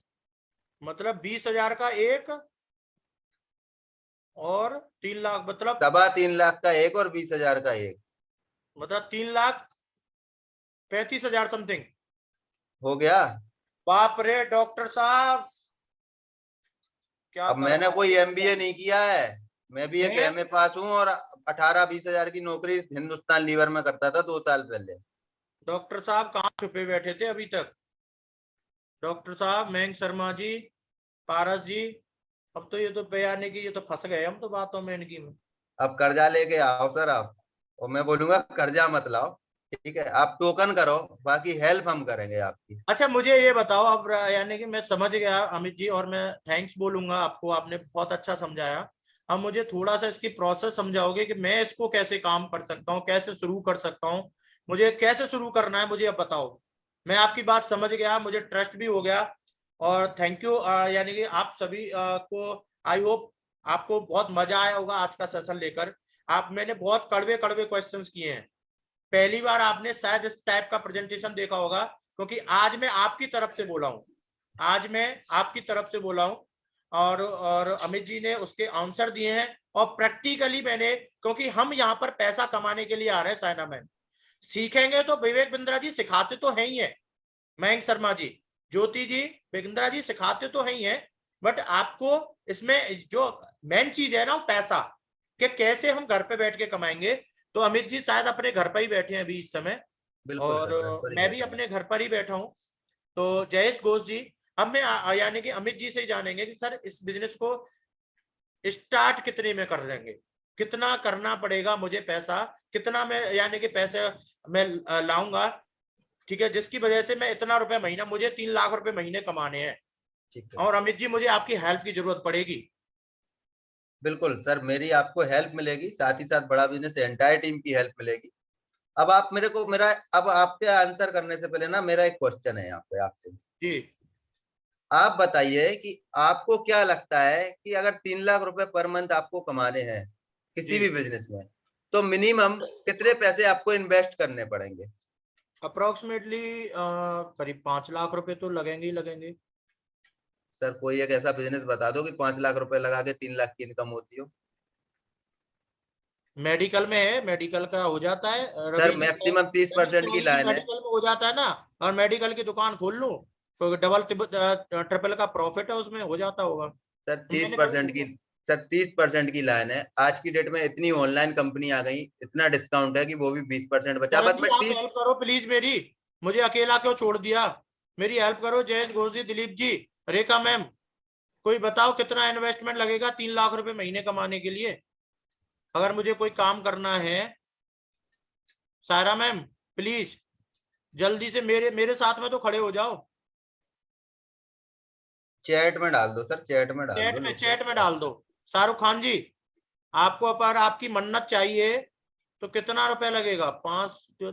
मतलब 20,000 का एक और 3 लाख, मतलब 3.25 लाख का एक और 20,000 का एक। 3,35,000 समथिंग। हो गया। बाप रे डॉक्टर साहब, क्या अब मैंने करवाया कोई ये एमबीए नहीं किया है, मैं भी एक हैं? एमए पास हूँ, और 18-20 हजार की नौकरी हिंदुस्तान लीवर में करता था 2 साल पहले। डॉक्टर साहब कहाँ छुपे बैठे थे अभी तक? डॉक्टर साहब, मयंक शर्मा जी, पारस जी, अब तो ये तो बयानी की, ये तो फंस गए हम तो बातों में इनकी में। अब कर्जा लेके आओ सर आप, और मैं बोलूंगा कर्जा मत लाओ। ठीक है, आप टोकन करो, बाकी हेल्प हम करेंगे आपकी। अच्छा, मुझे ये बताओ अब, यानी कि मैं समझ गया अमित जी, और मैं थैंक्स बोलूंगा आपको, आपने बहुत अच्छा समझाया। अब मुझे थोड़ा सा इसकी प्रोसेस समझाओगे कि मैं इसको कैसे काम कर सकता हूँ, कैसे शुरू कर सकता हूँ, मुझे कैसे शुरू करना है, मुझे अब बताओ। मैं आपकी बात समझ गया, मुझे ट्रस्ट भी हो गया, और थैंक यू। यानी कि आप सभी को, आई होप आपको बहुत मजा आया होगा आज का सेशन लेकर। आप, मैंने बहुत कड़वे कड़वे क्वेश्चंस किए हैं, पहली बार आपने शायद इस टाइप का प्रेजेंटेशन देखा होगा, क्योंकि आज मैं आपकी तरफ से बोला हूं, आज मैं आपकी तरफ से बोला हूं, और अमित जी ने उसके आंसर दिए हैं, और प्रैक्टिकली मैंने, क्योंकि हम यहाँ पर पैसा कमाने के लिए आ रहे हैं साइना मैन, सीखेंगे तो विवेक बिंद्रा जी सिखाते तो है ही है, मयंक शर्मा जी, ज्योति जी, बिंद्रा जी सिखाते तो है ही है, बट आपको इसमें जो मेन चीज है ना, वो पैसा, कि कैसे हम घर पे बैठ के कमाएंगे। तो अमित जी शायद अपने घर पर ही बैठे हैं अभी इस समय, बिल्कुल और सर, घर पर ही मैं भी बैठे हैं। अपने घर पर ही बैठा हूं। तो जयेश घोष जी, अब मैं यानी कि अमित जी से ही जानेंगे कि सर इस बिजनेस को स्टार्ट कितने में कर लेंगे, कितना करना पड़ेगा मुझे, पैसा कितना मैं यानी कि पैसे मैं लाऊंगा, ठीक है, जिसकी वजह से मैं इतना रुपए महीना, मुझे 3 लाख रुपए महीने कमाने हैं, ठीक है। और अमित जी मुझे आपकी हेल्प की जरूरत पड़ेगी। बिल्कुल सर, मेरी आपको हेल्प मिलेगी, साथ ही साथ बड़ा बिजनेस एंटायर टीम की हेल्प मिलेगी। अब आप मेरे को मेरा अब आपके आंसर करने से पहले ना मेरा एक क्वेश्चन है यहाँ पे आपसे। जी आप बताइए कि आपको क्या लगता है कि अगर 3 लाख रुपए पर मंथ आपको कमाने हैं किसी जी, भी बिजनेस में, तो मिनिमम कितने पैसे आपको इन्वेस्ट करने पड़ेंगे? अप्रोक्सीमेटली करीब 5 लाख रुपए तो लगेंगे ही लगेंगे। सर कोई एक ऐसा बिजनेस बता दो कि 5 लाख रुपए लगा के 3 लाख की इनकम होती हो। मेडिकल में है, मेडिकल का हो जाता है सर रवि जी, मैं मैक्सिमम तीस मैं परसेंट की चाहूँ कि लाइन है। मेडिकल में हो जाता है ना, और मेडिकल की दुकान खोल लूँ तो डबल ट्रिपल का प्रॉफिट है उसमें, हो जाता होगा, सर तो तीस मैंने कभी परसेंट की सोचा। सर 30% की लाइन है। आज की डेट में इतनी ऑनलाइन कंपनी आ गई, इतना डिस्काउंट है कि वो भी 20% बचा। करण बस जी मैं आप 30। हेल्प करो प्लीज मेरी, मुझे अकेला क्यों छोड़ दिया? मेरी हेल्प करो जयेश घोषी, दिलीप जी, रेखा मैम, कोई बताओ कितना इन्वेस्टमेंट लगेगा 3 लाख रुपए महीने कमाने के लिए, अगर मुझे कोई काम करना है? सायरा मैम प्लीज जल्दी से मेरे मेरे साथ में तो खड़े हो जाओ। चैट में डाल दो सर, चैट में डाल दो लोकेश चैट में जी डाल आपको। दो। शाहरुख खान जी, आपको अगर आपकी मन्नत चाहिए तो कितना रुपए लगेगा? पांच जो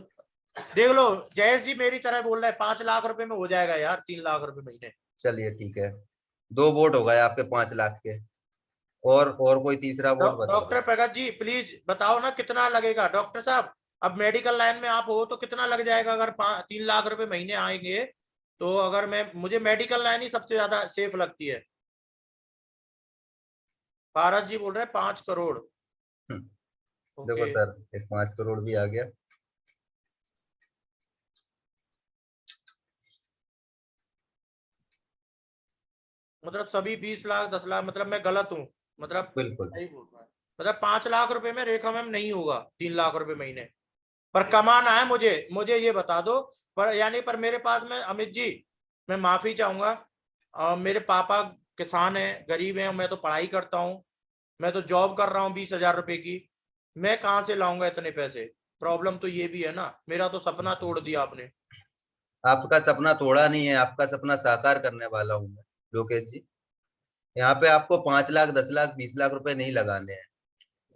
देख लो, जयेश जी मेरी तरह बोल रहा है 5 लाख रुपए में हो जाएगा यार, 3 लाख रुपए महीने। चलिए ठीक है, 2 वोट हो गए आपके 5 लाख के। और कोई तीसरा वोट बता डॉक्टर दो। प्रगत जी प्लीज बताओ ना कितना लगेगा डॉक्टर साहब। अब मेडिकल लाइन में आप हो तो कितना लग जाएगा अगर 3 लाख रुपए महीने आएंगे? तो अगर मैं, मुझे मेडिकल लाइन ही सबसे ज्यादा सेफ लगती है। भारत जी बोल रहे हैं 5 करोड़। देखो ओके, सर, एक 5 करोड़ भी आ गया। मतलब सभी 20 लाख 10 लाख, मतलब मैं गलत हूँ? मतलब बिल्कुल। सही बोल रहा है? मतलब 5 लाख रुपए में रेखा मैम नहीं होगा 3 लाख रुपए महीने? पर कमाना है मुझे, मुझे ये बता दो। पर यानी पर मेरे पास में, अमित जी मैं माफी चाहूंगा, मेरे पापा किसान है, गरीब है, मैं तो पढ़ाई करता हूँ, मैं तो जॉब कर रहा हूँ 20 हजार रुपए की, मैं कहाँ से लाऊंगा इतने पैसे? प्रॉब्लम तो ये भी है ना, मेरा तो सपना तोड़ दिया आपने। आपका सपना तोड़ा नहीं है, आपका सपना साकार करने वाला हूँ मैं लोकेश जी। यहाँ पे आपको 5 लाख 10 लाख 20 लाख रुपए नहीं लगाने हैं।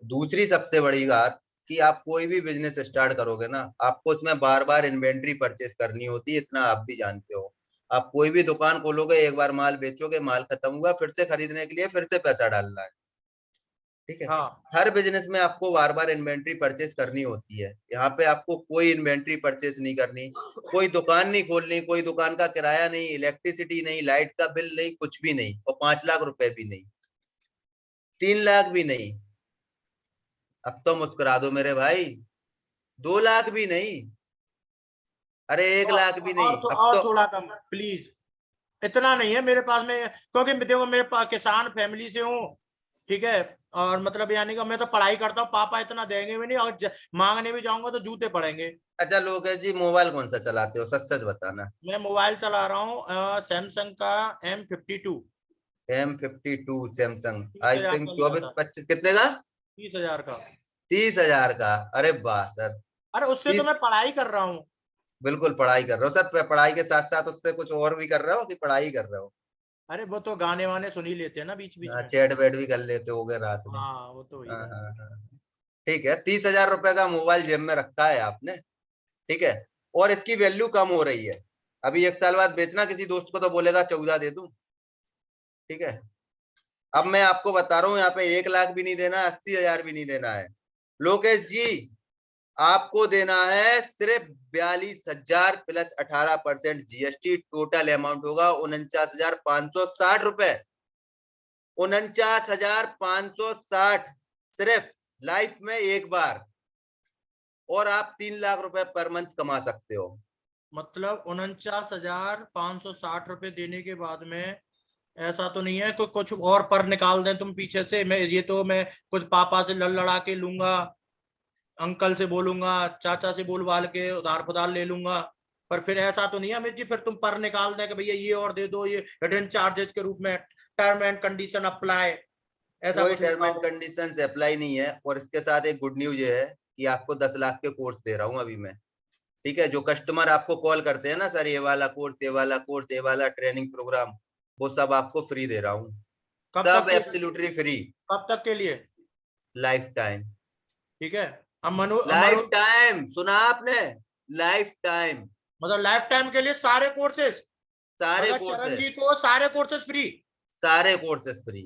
दूसरी सबसे बड़ी बात, कि आप कोई भी बिजनेस स्टार्ट करोगे ना, आपको उसमें बार बार इन्वेंट्री परचेस करनी होती है, इतना आप भी जानते हो। आप कोई भी दुकान खोलोगे, एक बार माल बेचोगे, माल खत्म हुआ, फिर से खरीदने के लिए फिर से पैसा डालना है। ठीक है। हाँ, हर बिजनेस में आपको बार बार इन्वेंट्री परचेस करनी होती है। यहाँ पे आपको कोई इन्वेंट्री परचेस नहीं करनी, कोई दुकान नहीं खोलनी, कोई दुकान का किराया नहीं, इलेक्ट्रिसिटी नहीं, लाइट का बिल नहीं, कुछ भी नहीं, और 5 लाख रुपए भी नहीं, 3 लाख भी नहीं। अब तो मुस्कुरा दो मेरे भाई, 2 लाख भी नहीं, अरे 1 लाख भी नहीं, अब और तो। थोड़ा कम प्लीज। इतना नहीं है मेरे पास में, क्योंकि देखो मेरे पास किसान फैमिली से हूँ, ठीक है, और मतलब यानी कि मैं तो पढ़ाई करता हूँ, पापा इतना देंगे भी नहीं, और मांगने भी जाऊंगा तो जूते पड़ेंगे। अच्छा लोकेश जी, मोबाइल कौन सा चलाते हो, सच सच बताना। मैं मोबाइल चला रहा हूँ सैमसंग का M52। M52 सैमसंग, तीस आई हजार थिंक का लिया 24 था। 25 कितने का? 30 हजार का। 30 हजार का? अरे वाह सर। अरे उससे तो 30, मैं पढ़ाई कर रहा हूँ। बिल्कुल पढ़ाई कर रहे हो सर। पढ़ाई के साथ साथ उससे कुछ और भी कर रहे हो कि पढ़ाई कर रहे हो? अरे वो तो गाने वाने सुन ही लेते हैं ना बीच बीच हाँ, में। चैट वैट भी कर लेते होगे रात में। हाँ वो तो वही हाँ है। हाँ हाँ। ठीक है, 30 हजार रुपए का मोबाइल जेब में रखा है आपने। ठीक है। और इसकी वैल्यू कम हो रही है। अभी 1 साल बाद बेचना किसी दोस्त को तो बोलेगा 14 दे दूं। ठीक है। अब मैं आपको बता रहा हूँ, यहाँ पे 1 लाख भी नहीं देना, 80 हजार भी नहीं देना है लोकेश जी। आपको देना है सिर्फ 42 हजार प्लस 18% जीएसटी। टोटल अमाउंट होगा 49,560 रुपए। 49,560, सिर्फ लाइफ में एक बार। और आप 3 लाख रुपए पर मंथ कमा सकते हो। मतलब 49,560 रुपए देने के बाद में, ऐसा तो नहीं है कि कुछ और पर निकाल दें तुम पीछे से? मैं ये तो मैं कुछ पापा से लड़ लड़ा के लूंगा, अंकल से बोलूंगा, चाचा से बोल बाल के उधार पुधार ले लूंगा, पर फिर ऐसा तो नहीं है अमित जी फिर तुम पर निकाल दें कि भैया ये और दे दो, ये हिडन चार्जेस के रूप में, टर्म एंड कंडीशन अप्लाई, ऐसा कोई कुछ टर्म लिखा एंड हो? कंडीशन अप्लाई नहीं है। और इसके साथ एक गुड न्यूज ये है कि आपको 10 लाख के कोर्स दे रहा हूं अभी मैं। ठीक है। जो कस्टमर आपको कॉल करते हैं ना, सर ये वाला कोर्स, ये वाला कोर्स, ये वाला ट्रेनिंग प्रोग्राम, वो सब आपको फ्री दे रहा हूँ। कब तक सब के लिए? Absolutely free. कब तक के लिए? Life time. ठीक है। अब लाइफ टाइम, सुना आपने? Life time. मतलब लाइफ टाइम के लिए सारे कोर्सेज? सारे मतलब चरण कोर्सेस, जी को सारे कोर्सेज फ्री? सारे कोर्सेस फ्री।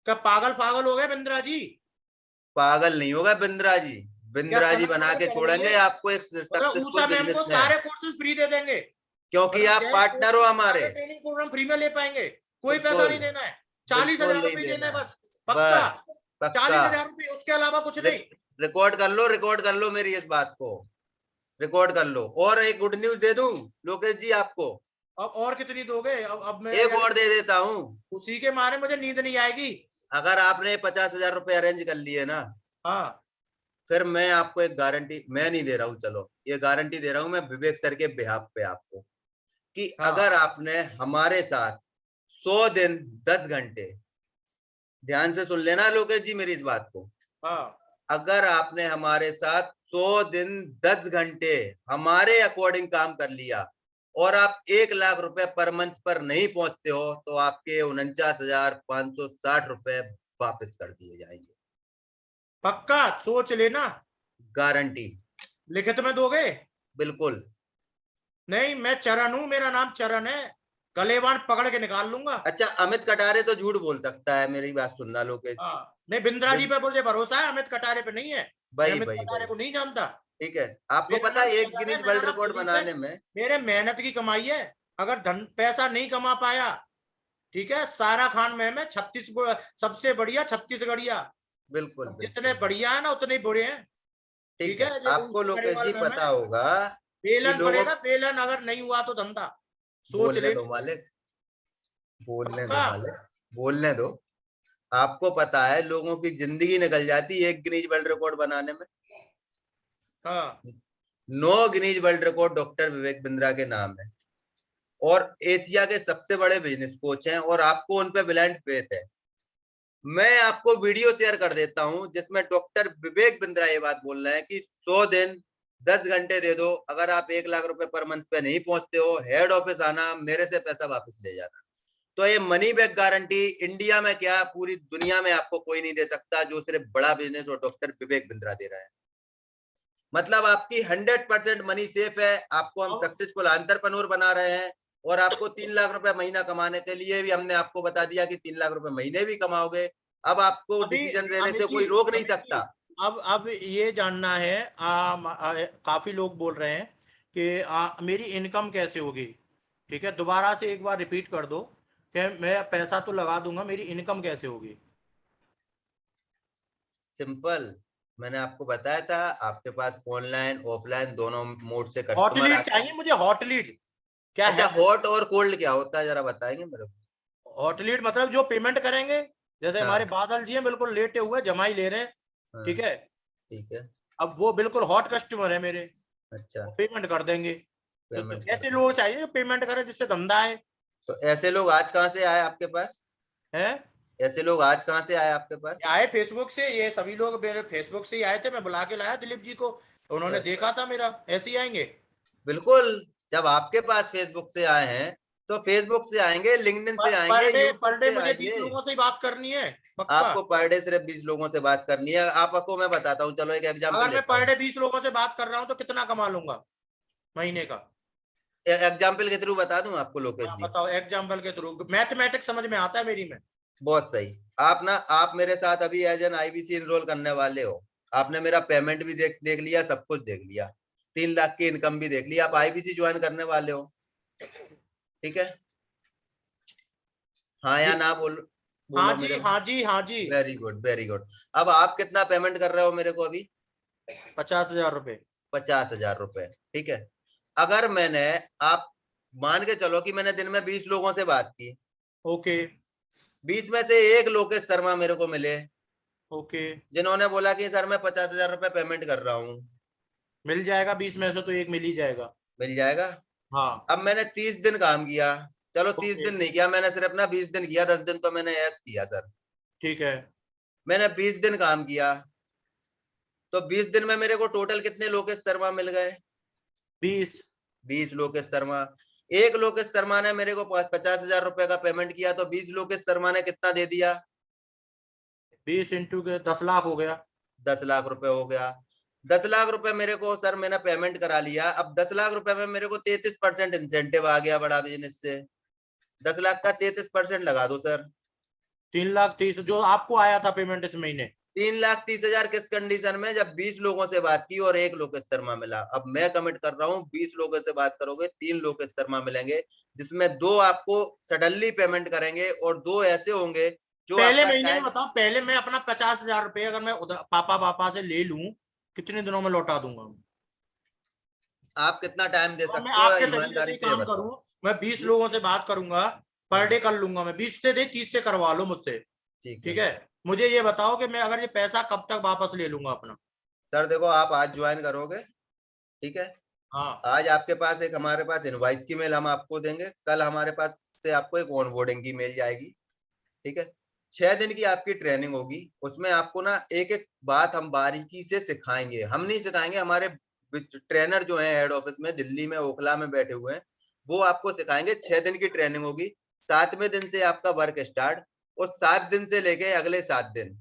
क्या पागल पागल हो गए बिंद्रा जी? पागल नहीं होगा बिंद्रा जी। क्या बिंद्रा जी समय बना समय के चढ़ गई छोड़ेंगे है? आपको एक मतलब सक्सेसफुल ऊषा मैम को बिजनेसमैन। सारे कोर्सेज फ्री दे देंगे? क्योंकि मतलब आप जय पार्टनर हो हमारे। सारे ट्रेनिंग प्रोग्राम फ्री में ले पाएंगे? कोई पैसा बिल्कुल। नहीं देना है? चालीस बिल्कुल हजार नहीं रुपये देना देना है है। बस? पक्का? बस। पक्का। 40 हजार रुपये, उसके अलावा कुछ नहीं? रिकॉर्ड कर लो, रिकॉर्ड कर लो मेरी इस बात को। रिकॉर्ड कर लो। और एक गुड न्यूज दे दूं लोकेश जी आपको? अब और कितनी दोगे? अब मैं एक यानी और दे देता हूं। उसी के मारे मुझे नींद नहीं आएगी। अगर आपने 50,000 रुपए अरेंज कर लिए ना, हाँ फिर मैं आपको एक गारंटी मैं नहीं दे रहा हूँ, चलो ये गारंटी दे रहा हूँ मैं विवेक सर के बिहाफ पे आपको, कि हाँ अगर आपने हमारे साथ 100 दिन 10 घंटे, ध्यान से सुन लेना लोकेश जी मेरी इस बात को, हाँ अगर आपने हमारे साथ 100 दिन 10 घंटे हमारे अकॉर्डिंग काम कर लिया और आप 1 लाख रुपए पर मंथ पर नहीं पहुंचते हो, तो आपके 49,560 रुपए वापस कर दिए जाएंगे। पक्का सोच लेना। गारंटी। लिखित में दोगे? बिल्कुल। नहीं, मैं चरण हूं, मेरा नाम चरण है, गलेबान पकड़ के निकाल लूंगा। अच्छा, अमित कटारे तो झूठ बोल सकता है, मेरी बात सुनना लोकेश जी। हाँ नहीं, बिंद्रा जी बिन- पे मुझे भरोसा है, अमित कटारे पे नहीं है। मैं भाई अमित भाई कटारे भाई को नहीं जानता। ठीक है, आपको मेरा पता नाम है एक चरण है, गिनीज मेरा वर्ल्ड नाम रिकॉर्ड दिलीप है। बनाने में। मेरे मेहनत की कमाई है। अगर धन पैसा नहीं कमा पाया, ठीक है, सारा खान में मैं 36 सबसे बढ़िया 36गढ़िया। बिल्कुल अब जितने बिल्कुल। बढ़िया है ना उतने ही बुरे हैं। ठीक ठीक है, है, जो आपको ऊंचे लोकेश परिवार जी में पता मैं, होगा कि बेलन लोगों, पड़ेगा, बेलन अगर नहीं हुआ तो धंधा। सोच बोलने ले। दो मालिक, बोलने दो पक्का। मालिक, बोलने दो। आपको पता है लोगों की जिंदगी निकल जाती है एक गिनीज वर्ल्ड रिकॉर्ड बनाने में। हाँ 9 Guinness world record doctor Vivek Bindra के नाम है, और एशिया के सबसे बड़े बिजनेस कोच हैं, और आपको उन पे ब्लाइंड फेथ है। मैं आपको वीडियो शेयर कर देता हूं जिसमें डॉक्टर विवेक बिंद्रा ये बात बोल रहे हैं कि 100 दिन 10 घंटे दे दो, अगर आप 1 लाख रुपए पर मंथ पे नहीं पहुंचते हो, हेड ऑफिस आना, मेरे से पैसा वापस ले जाना। तो ये मनी बैक गारंटी इंडिया में क्या पूरी दुनिया में आपको कोई नहीं दे सकता, जो सिर्फ बड़ा बिजनेस और डॉक्टर विवेक बिंद्रा दे रहा है। मतलब आपकी 100% मनी सेफ है, आपको हम और सक्सेसफुल एंटरप्रेन्योर बना रहे हैं, और आपको 3 लाख रुपए महीना कमाने के लिए भी हमने आपको बता दिया कि 3 लाख रुपए महीने भी कमाओगे। अब आपको अभी डिसीजन लेने अमित से जी, कोई रोक नहीं अमित सकता। जी, अब ये जानना है, काफी लोग बोल रहे हैं कि मेरी इनकम कैसे होगी। ठीक है, दोबारा से एक बार रिपीट कर दो कि मैं पैसा तो लगा दूंगा, मेरी इनकम कैसे होगी। सिंपल, मैंने आपको बताया था, आपके पास ऑनलाइन ऑफलाइन दोनों मोड से हॉट कस्टमर लीड आते चाहिए हैं। मुझे, हॉट लीड। क्या अच्छा, है हॉट और कोल्ड क्या होता है जरा बताएंगे मेरे को? Hot lead? मतलब जो पेमेंट करेंगे, जैसे हमारे हाँ बादल जी हैं, बिल्कुल लेटे हुए जमा ही ले रहे हैं। हाँ। ठीक है, ठीक है। अब वो बिल्कुल हॉट कस्टमर है मेरे, अच्छा। वो पेमेंट कर देंगे। तो पेमेंट कर ऐसे दो। लोग चाहिए जो पेमेंट करें, जिससे धंधा है। तो ऐसे लोग आज कहाँ से आए आपके पास? है, ऐसे लोग आज कहाँ से आए आपके पास? आए फेसबुक से, ये सभी लोग मेरे फेसबुक से ही आए थे, मैं बुला के लाया दिलीप जी को, उन्होंने देखा था मेरा, ऐसे ही आएंगे। बिल्कुल। जब आपके पास फेसबुक से आए हैं तो फेसबुक से आएंगे, लिंक्डइन से पर आएंगे, डे यूट्यूब पर डे से मुझे आएंगे। 20 लोगों से ही बात करनी है। पक्का। आपको पर डे सिर्फ 20 लोगों से बात करनी है। आपको मैं बताता हूँ, चलो एक एग्जांपल अगर मैं लेता पर हूँ। डे 20 लोगों से बात कर रहा हूं तो कितना कमा लूंगा महीने का? एग्जाम्पल के थ्रू बता दूं आपको लोकेश हाँ जी। बताओ, एग्जाम्पल के थ्रू, मैथमेटिक्स समझ में आता है मेरी में। बहुत सही। आप मेरे साथ अभी एज एन आईबीसी इनरोल करने वाले हो। आपने मेरा पेमेंट भी देख देख लिया, सब कुछ देख लिया, 3 लाख की इनकम भी देख ली, आप आईबीसी ज्वाइन करने वाले हो। ठीक है, हाँ या जी, ना हाँ बोलो जी, मेरे को। हाँ जी, हाँ जी। Very good very good. अब आप कितना पेमेंट कर रहे हो मेरे को अभी? 50,000 रुपए। 50,000 रुपए। ठीक है, अगर मैंने, आप मान के चलो कि मैंने दिन में 20 लोगों से बात की, ओके 20 में से एक लोकेश शर्मा मेरे को मिले ओके, जिन्होंने बोला कि सर मैं 50,000 रुपए पेमेंट कर रहा हूँ। मिल जाएगा, 20 में से तो एक मिल ही जाएगा। मिल जाएगा। हाँ अब मैंने 30 दिन काम किया, चलो 30 ओके, दिन नहीं किया मैंने, सिर्फ ना 20 दिन किया, 10 दिन तो मैंने ऐस किया सर। ठीक है। मैंने 20 दिन काम किया, तो 20 दिन में मेरे को टोटल कितने लोकेश शर्मा मिल गए? 20 20 लोकेश शर्मा। एक लोकेश शर्मा ने मेरे को 50,000 रुपए का पेमेंट किया, तो 20 लोकेश शर्मा ने कितना दे दिया? 20 इंटू के 10 लाख हो गया। 10 लाख रुपए हो गया। 10 लाख रुपए मेरे को सर मैंने पेमेंट करा लिया। अब 10 लाख रुपए में मेरे को 33% इंसेंटिव आ गया बड़ा बिजनेस से। 10 लाख का 33% लगा दो सर। 3,30,000 जो आपको आया था पेमेंट इस महीने। 3,30,000 किस कंडीशन में? जब 20 लोगों से बात की और एक लोकेश शर्मा मिला। अब मैं कमिट कर रहा हूँ, 20 लोगों से बात करोगे, 3 लोकेश शर्मा मिलेंगे, जिसमें 2 आपको सडनली पेमेंट करेंगे और 2 ऐसे होंगे जो पहले आपका महीने में टाइम। बताओ, पहले मैं अपना 50,000 रुपये अगर मैं उधर पापा पापा से ले लूं, कितने दिनों में लौटा दूंगा? आप कितना टाइम दे और मैं सकते हो आपके तरीके से ईमानदारी ही से ये काम बताओ। करूं, मैं 20 जी। लोगों से बात करूंगा, पर डे कर लूंगा मैं, 20 से दे 30 से करवा लो मुझसे। ठीक है, मुझे ये बताओ कि मैं अगर ये पैसा कब तक वापस ले लूंगा अपना? सर देखो, आप आज ज्वाइन करोगे, ठीक है, हाँ आज आपके पास एक, हमारे पास इनवाइस की मेल हम आपको देंगे, कल हमारे पास से आपको एक ऑनबोर्डिंग की मेल जाएगी, ठीक है। 6 दिन की आपकी ट्रेनिंग होगी, उसमें आपको ना एक एक बात हम बारीकी से सिखाएंगे, हम नहीं सिखाएंगे, हमारे ट्रेनर जो है हेड ऑफिस में दिल्ली में ओखला में बैठे हुए हैं, वो आपको सिखाएंगे। 6 दिन की ट्रेनिंग होगी, 7वें दिन से आपका वर्क स्टार्ट, और 7 दिन से लेके अगले 7 दिन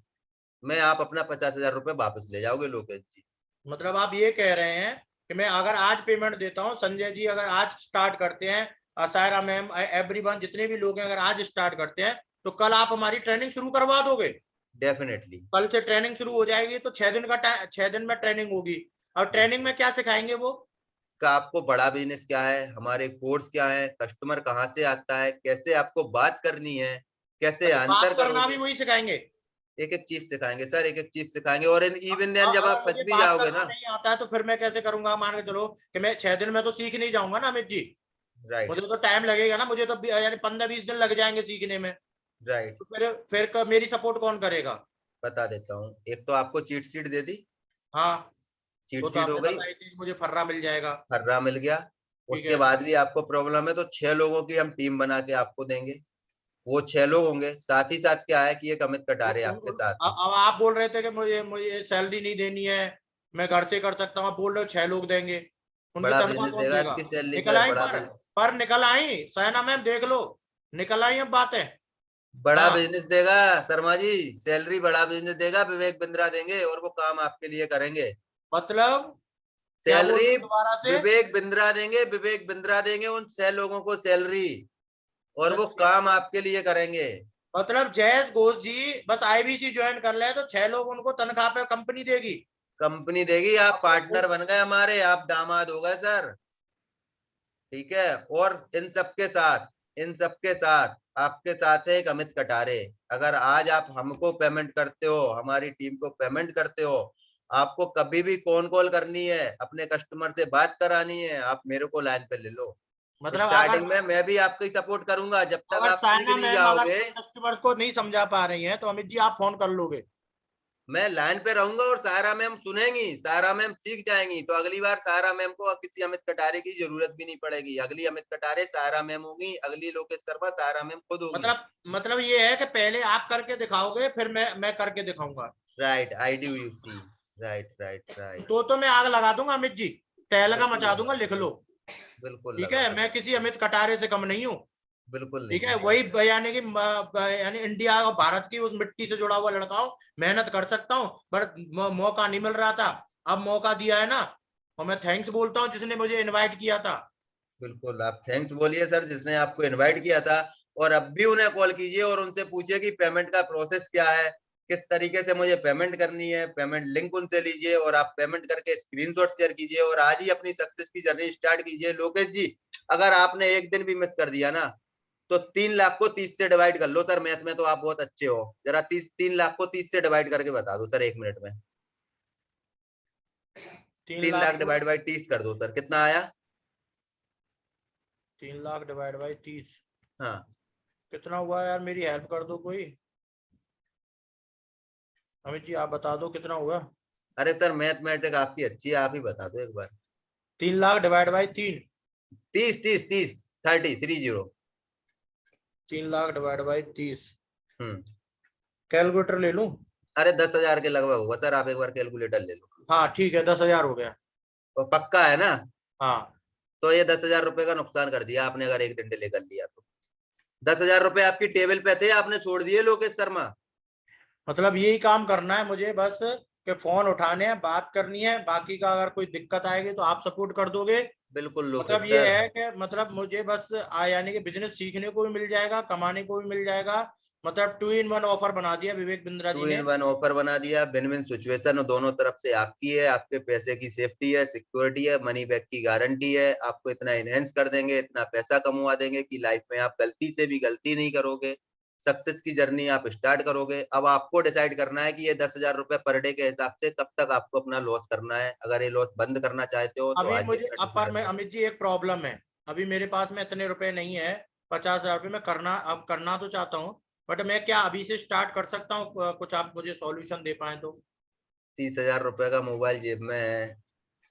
में आप अपना 50,000 रुपए वापस ले जाओगे लोकेश जी। मतलब आप ये कह रहे हैं कि मैं अगर आज पेमेंट देता हूँ, संजय जी अगर आज स्टार्ट करते हैं, सायरा मैम, एवरीवन, जितने भी लोग हैं, अगर आज स्टार्ट करते हैं तो कल आप हमारी ट्रेनिंग शुरू करवा दोगे? डेफिनेटली। कल से ट्रेनिंग शुरू हो जाएगी तो 6 दिन का 6 दिन में ट्रेनिंग होगी। और ट्रेनिंग में क्या सिखाएंगे वो? का आपको बड़ा बिजनेस क्या है, हमारे कोर्स क्या है, कस्टमर कहाँ से आता है, कैसे आपको बात करनी है, कैसे अच्छा, आंसर बात करना भी करोगे, वही सिखाएंगे? एक एक चीज सिखाएंगे सर, एक एक चीज सिखाएंगे। और इवन देन जब अगर आप फंस मुझे भी बात जाओगे करना ना। नहीं आता है तो फिर मैं कैसे करूंगा? मान के चलो कि मैं 6 दिन में तो सीख नहीं जाऊंगा ना अमित जी, राइट। मुझे तो टाइम लगेगा ना, मुझे तो यानी 15-20 दिन लग जाएंगे सीखने में। राइट। तो फिर मेरी सपोर्ट कौन करेगा? बता देता हूँ, एक तो आपको चीट शीट दे दी, हाँ, चीट वो तो शीट हो आपने गई, बताई थी मुझे फर्रा मिल जाएगा। फर्रा मिल गया। ठीक उसके है। बाद भी आपको प्रॉब्लम है तो 6 लोगों की हम टीम बना के आपको देंगे, वो 6 लोग होंगे। साथ ही साथ क्या है कि एक अमित कटारे आपके साथ है। अब आप बोल रहे थे कि मुझे मुझे सैलरी नहीं देनी है, मैं घर से कर सकता हूँ, आप बोल रहे हो 6 लोग देंगे, उनकी बड़ा तनख्वाह बिजनेस कौन देगा देगा? इसकी सैलरी निकल सर, आई बड़ा पर निकल आई सहना मैम, देख लो, निकल आई अब बातें। बड़ा हाँ, बिजनेस देगा शर्मा जी, सैलरी बड़ा बिजनेस देगा, विवेक बिंद्रा देंगे और वो काम आपके लिए करेंगे। मतलब क्या बोल सैलरी रहे हो दोबारा से? विवेक बिंद्रा देंगे, विवेक बिंद्रा देंगे उन 6 लोगों को सैलरी, और वो अच्छा, काम आपके लिए करेंगे। मतलब जयेश घोष जी बस आईबीसी ज्वाइन कर ले तो 6 लोग उनको तनख्वाह पे कंपनी देगी? कंपनी देगी, आप अब वो पार्टनर बन गए हमारे, आप दामाद हो गए सर, ठीक है। और इन सबके साथ आपके साथ है एक अमित कटारे। अगर आज आप हमको पेमेंट करते हो, हमारी टीम को पेमेंट करते हो, आपको कभी भी कौन कॉल करनी है, अपने कस्टमर से बात करानी है, आप मेरे को लाइन पे ले लो। मतलब अगर स्टार्टिंग में मैं भी आपकी सपोर्ट करूंगा, जब तक अगर आप सीख साइना नहीं मैम अगर जाओगे। कस्टमर्स को नहीं समझा पा रही हैं तो अमित जी आप फोन कर लोगे? मैं लाइन पे रहूंगा और सारा मैम सुनेंगी, सारा मैम सीख जाएंगी, तो अगली बार सारा मैम को किसी अमित कटारे की जरूरत भी नहीं पड़ेगी। अगली अमित कटारे सारा मैम होगी, अगली लोकेश शर्मा सारा मैम खुद होगी। मतलब ये है कि पहले आप करके दिखाओगे फिर मैं करके दिखाऊंगा? Right, I do you see. Right right right. तो मैं आग लगा दूंगा अमित जी, तहलका बिल्कुल मचा दूंगा, लगाओ, लिख लो। बिल्कुल ठीक है, लगाओ, मैं किसी अमित कटारे से कम नहीं हूँ। बिल्कुल ठीक नहीं है, है। वही यानी कि यानी इंडिया और भारत की उस मिट्टी से जुड़ा हुआ लड़का हूँ, मेहनत कर सकता हूँ, पर मौका नहीं मिल रहा था, अब मौका दिया है ना, और मैं थैंक्स बोलता हूँ जिसने मुझे इनवाइट किया था। बिल्कुल, आप थैंक्स बोलिए सर जिसने आपको इनवाइट किया था। और अब भी उन्हें कॉल कीजिए और उनसे पूछिए कि पेमेंट का प्रोसेस क्या है, किस तरीके से मुझे पेमेंट करनी है, पेमेंट लिंक उनसे लीजिए और आप पेमेंट करके स्क्रीनशॉट शेयर कीजिए और आज ही अपनी सक्सेस की जर्नी स्टार्ट कीजिए। लोकेश जी, अगर आपने एक दिन भी मिस कर दिया ना, तो 3 लाख को 30 से डिवाइड कर लो सर, मैथ में तो आप बहुत अच्छे हो, जरा 3 लाख को 30 से डिवाइड करके बता दो सर 1 मिनट में। 3 तीन लाख लाख को डिवाइड बाई 30 कर दो सर, कितना आया? 3 लाख डिवाइड बाई 30 हाँ। कितना हुआ यार? मेरी हेल्प कर दो कोई, अमित जी आप बता दो कितना हुआ? अरे सर मैथमेटिक आपकी अच्छी है, आप ही बता दो एक बार। 3 lakh divide by 3, 30 30 3 lakh divide by 30, hmm. Calculator ले लूं? अरे 10,000 के लगभग होगा सर, आप एक बार कैलकुलेटर ले लो। हाँ ठीक है, 10,000 हो गया। तो पक्का है ना? हाँ, तो ये 10,000 रुपए का नुकसान कर दिया आपने अगर एक दिन डिले कर लिया तो। 10,000 रुपए आपकी टेबल पे थे, आपने छोड़ दिए लोकेश शर्मा। मतलब यही काम करना है मुझे बस, कि फोन उठाने हैं, बात करनी है, बाकी का अगर कोई दिक्कत आएगी तो आप सपोर्ट कर दोगे। बिल्कुल मतलब लोकेश ये सर। है कि मतलब मुझे बस यानी कि बिजनेस सीखने को भी मिल जाएगा, कमाने को भी मिल जाएगा। मतलब 2 in 1 ऑफर बना दिया विवेक बिंद्रा टू जी इन ने। वन ऑफर बना दिया, विन विन सिचुएशन दोनों तरफ से आपकी है, आपके पैसे की सेफ्टी है, सिक्योरिटी है, मनी बैक की गारंटी है, आपको इतना इनहेंस कर देंगे, इतना पैसा कमवा देंगे कि लाइफ में आप गलती से भी गलती नहीं करोगे, सक्सेस की जर्नी आप स्टार्ट करोगे। अब आपको डिसाइड करना है कि ये 10,000 रुपए पर डे के हिसाब से कब तक आपको अपना लॉस करना है। अगर ये लॉस बंद करना चाहते हो तो अभी आज ही मुझे अपना अब पर डिसीजन मैं लो। अमित जी एक प्रॉब्लम है, अभी मेरे पास में इतने रुपए नहीं है, 50,000 रुपये मैं करना अब करना तो चाहता हूँ, बट मैं क्या अभी से स्टार्ट कर सकता हूँ? कुछ आप मुझे सॉल्यूशन दे पाए तो। 30,000 रुपए का मोबाइल जेब में है,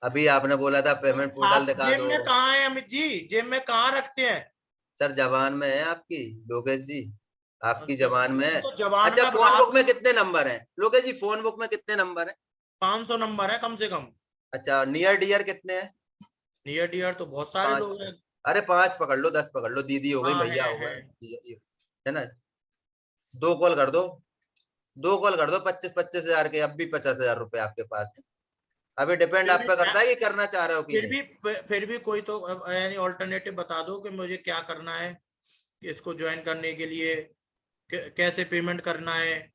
अभी आपने बोला था पेमेंट पोर्टल आप दिखा जेब दो। में कहाँ है अमित जी? जेब में कहाँ रखते हैं? सर जबान में है आपकी, लोकेश जी, आपकी जबान में है। तो जवान अच्छा में फोन बुक रात में में कितने नंबर हैं लोकेश जी, फोन बुक में कितने नंबर हैं? 500 नंबर है कम से कम। अच्छा नियर डियर कितने हैं? नियर डियर तो बहुत सारे 5? लोग हैं। अरे 5 पकड़ लो, 10 पकड़ लो, दीदी हो गई, हाँ भैया हो है। गए, है ना। 2 कॉल कर दो, 2 कॉल कर दो, 25,000 के, अब भी 50,000 रुपए आपके पास है। अभी डिपेंड फिर आप भी पे करता है कि करना चाह रहे हो कि फिर नहीं। भी फिर भी कोई तो यानी ऑल्टरनेटिव बता दो कि मुझे क्या करना है, कि इसको ज्वाइन करने के लिए कैसे पेमेंट करना है,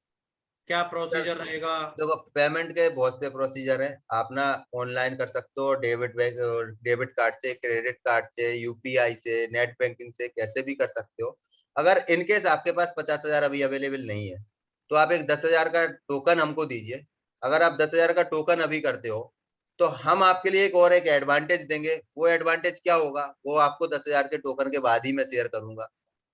क्या सर प्रोसीजर रहेगा? देखो पेमेंट के बहुत से प्रोसीजर हैं, आप ना ऑनलाइन कर सकते हो, डेबिट कार्ड से, क्रेडिट कार्ड से, यूपीआई से, नेट बैंकिंग से, कैसे भी कर सकते हो। अगर इनकेस आपके पास 50,000 अभी अवेलेबल नहीं है तो आप एक 10,000 का टोकन हमको दीजिए। अगर आप 10,000 का टोकन अभी करते हो तो हम आपके लिए एक एडवांटेज देंगे। वो एडवांटेज क्या होगा वो आपको 10,000 के टोकन के बाद ही मैं शेयर करूंगा।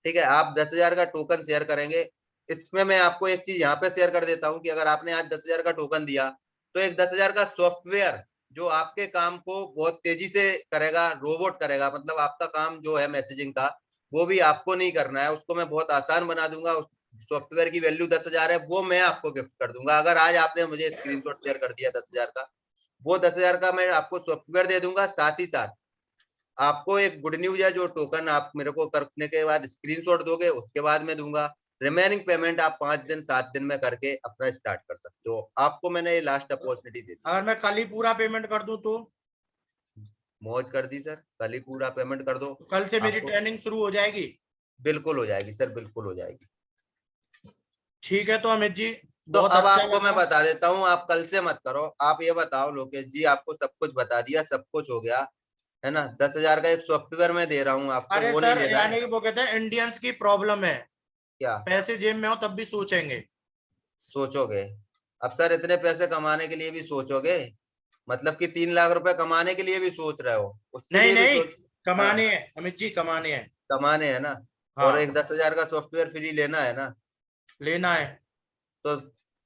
ठीक है, आप 10,000 का टोकन शेयर करेंगे। इसमें मैं आपको एक चीज यहाँ पे शेयर कर देता हूँ कि अगर आपने आज 10,000 का टोकन दिया तो एक 10,000 का सॉफ्टवेयर जो आपके काम को बहुत तेजी से करेगा, रोबोट करेगा, मतलब आपका काम जो है मैसेजिंग का वो भी आपको नहीं करना है, उसको मैं बहुत आसान बना दूंगा। उस सॉफ्टवेयर की वैल्यू 10,000 है, वो मैं आपको गिफ्ट कर दूंगा। अगर आज आपने मुझे स्क्रीनशॉट शेयर कर दिया 10,000 का, वो 10,000 का मैं आपको सॉफ्टवेयर दे दूंगा। साथ ही साथ आपको एक गुड न्यूज है, जो टोकन आप मेरे को करने के बाद स्क्रीनशॉट दोगे उसके बाद मैं दूंगा। रिमेनिंग पेमेंट आप 5 दिन 7 दिन में करके अपना स्टार्ट कर सकते हो। आपको मैंने ये लास्ट अपॉर्चुनिटी दे दी। अगर मैं कल ही पूरा पेमेंट कर दूं तो? मौज कर दी सर, कल ही पूरा पेमेंट कर दो। कल से मेरी आपको ट्रेनिंग शुरू हो जाएगी? बिल्कुल हो जाएगी सर, बिल्कुल हो जाएगी। ठीक है तो अमित जी, तो बहुत अब अच्छा आपको मैं लगा। बता देता हूँ, आप कल से मत करो। आप ये बताओ लोकेश जी, आपको सब कुछ बता दिया, सब कुछ हो गया है ना। 10,000 का एक सॉफ्टवेयर मैं दे रहा हूँ आपको, अरे वो नहीं सर, लेना है यानी कि वो कहते हैं इंडियंस की प्रॉब्लम है, क्या? पैसे जेब में हो तब भी सोचेंगे। सोचोगे? अब सर इतने पैसे कमाने के लिए भी सोचोगे? मतलब कि 3 लाख रुपए कमाने के लिए भी सोच रहे हो, उसके नहीं लिए भी नहीं, सोच। हाँ, कमाने हैं अमित जी, कमाने हैं। कमाने हैं ना। और एक हाँ, 10,000 का सॉफ्टवेयर फ्री लेना है ना। लेना है। तो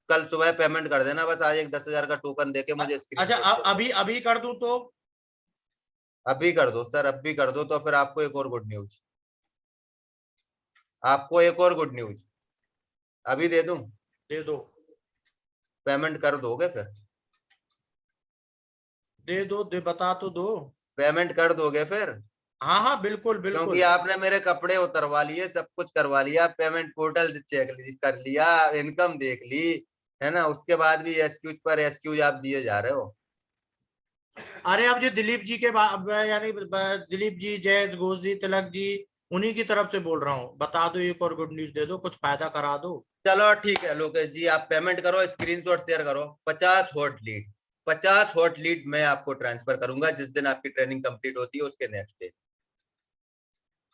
कल सुबह पेमेंट कर देना बस। आज एक 10,000 का टोकन देके मुझे अच्छा, स्क्रीनशॉट शेयर कर अभी अभी कर दूं तो? दो। अभी कर दो सर, अभी कर दो। तो फिर आपको एक और गुड न्यूज, आपको एक और गुड न्यूज अभी दे दूं। दे दो। पेमेंट कर दोगे फिर? दे दो, दे बता तो दो। पेमेंट कर दोगे फिर? हाँ हाँ, बिल्कुल क्योंकि बिल्कुल। आपने मेरे कपड़े उतरवा लिए, सब कुछ करवा लिया, पेमेंट पोर्टल चेक कर लिया, इनकम देख ली, है ना। उसके बाद भी एक्सक्यूज पर एक्सक्यूज आप दिए जा रहे हो। अरे अब जो दिलीप जी के यानी दिलीप जी, जय घोष जी, तिलक जी, उन्हीं की तरफ से बोल रहा हूँ। बता दो, एक और गुड न्यूज दे दो, कुछ फायदा करा दो। चलो ठीक है लोकेश जी, आप पेमेंट करो, स्क्रीनशॉट शेयर करो। 50 हॉट लीड, 50 हॉट लीड मैं आपको ट्रांसफर करूंगा जिस दिन आपकी ट्रेनिंग कंप्लीट होती है उसके नेक्स्ट डे।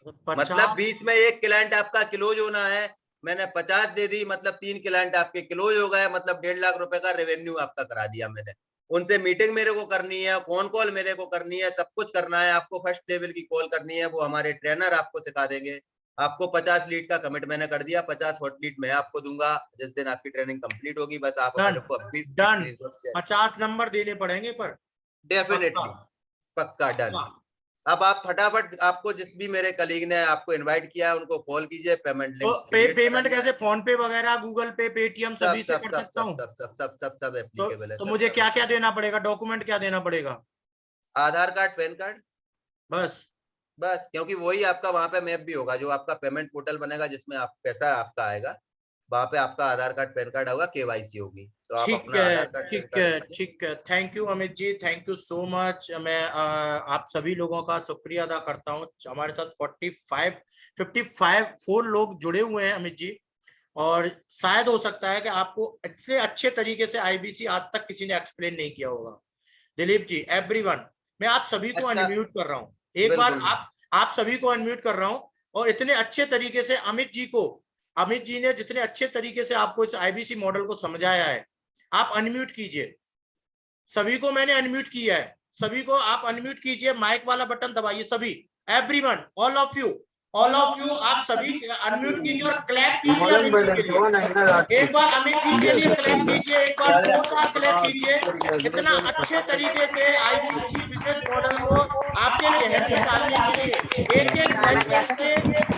मतलब 50? 20 में एक क्लाइंट आपका क्लोज होना है, मैंने 50 दे दी, मतलब 3 क्लाइंट आपके क्लोज हो गए, मतलब 1.5 लाख रुपए का रेवेन्यू आपका करा दिया मैंने। उनसे मीटिंग मेरे को करनी है, कौन कॉल मेरे को करनी है, सब कुछ करना है। आपको फर्स्ट लेवल की कॉल करनी है, वो हमारे ट्रेनर आपको सिखा देंगे। आपको 50 लीड का कमिट मैंने कर दिया, 50 हॉट लीड मैं आपको दूंगा जिस दिन आपकी ट्रेनिंग कंप्लीट होगी। बस आप डन, मेरे को अभी डन। Screenshot share. 50 नंबर देने पड़ेंगे पर। पक्का। डेफिनेटली, पक्का डन। पक्का। अब आप फटाफट, आपको जिस भी मेरे कलीग ने आपको इनवाइट किया है उनको कॉल कीजिए, पेमेंट तो लिंक क्रिएट पेमेंट कराइए। कैसे? फोन पे वगैरह, गूगल पे, पेटीएम, सब सभी से सब कर सब सकता सब हूँ? सब सब सब सब सब एप्लीकेबल है तो सर, मुझे सब क्या क्या एप्लीकेबल। देना पड़ेगा? डॉक्यूमेंट क्या देना पड़ेगा? आधार कार्ड, पैन कार्ड, बस? बस। क्योंकि वही आपका वहां पे मैप भी होगा, जो आपका पेमेंट पोर्टल बनेगा जिसमें आप पैसा आपका आएगा, वहां पे आपका आधार कार्ड पैन कार्ड होगा, केवाईसी होगी। तो आप ठीक अपना है, आधार कार्ड पैन ठीक कार्ड है, दीजिए। ठीक है। Thank you Amit ji, thank you so much. मैं आप सभी लोगों का शुक्रिया अदा करता हूँ। हमारे साथ 4 लोग जुड़े हुए हैं अमित जी। और शायद हो सकता है कि आपको अच्छे अच्छे तरीके से आईबीसी आज तक किसी ने एक्सप्लेन नहीं किया होगा। दिलीप जी, एवरीवन, मैं आप सभी को अच्छा, अनम्यूट कर रहा हूँ। एक बार बिल्कुल। आप सभी को अनम्यूट कर रहा हूँ। और इतने अच्छे तरीके से अमित जी ने जितने अच्छे तरीके से आपको इस आईबीसी मॉडल को समझाया है, आप अनम्यूट कीजिए। सभी को मैंने अनम्यूट किया है, सभी को आप अनम्यूट कीजिए, माइक वाला बटन दबाइए सभी। Everyone, all of you, all of you, आप सभी अनम्यूट कीजिए और क्लैप कीजिए अमित जी के लिए। एक बार अमित जी के लिए क्लैप कीजिए, एक बार जोरदार क्लैप कीजिए। इतना अच्छे तरीके से आईबीसी बिजनेस मॉडल को आपके जहन में डालने के लिए, एक एक क्वेश्चन के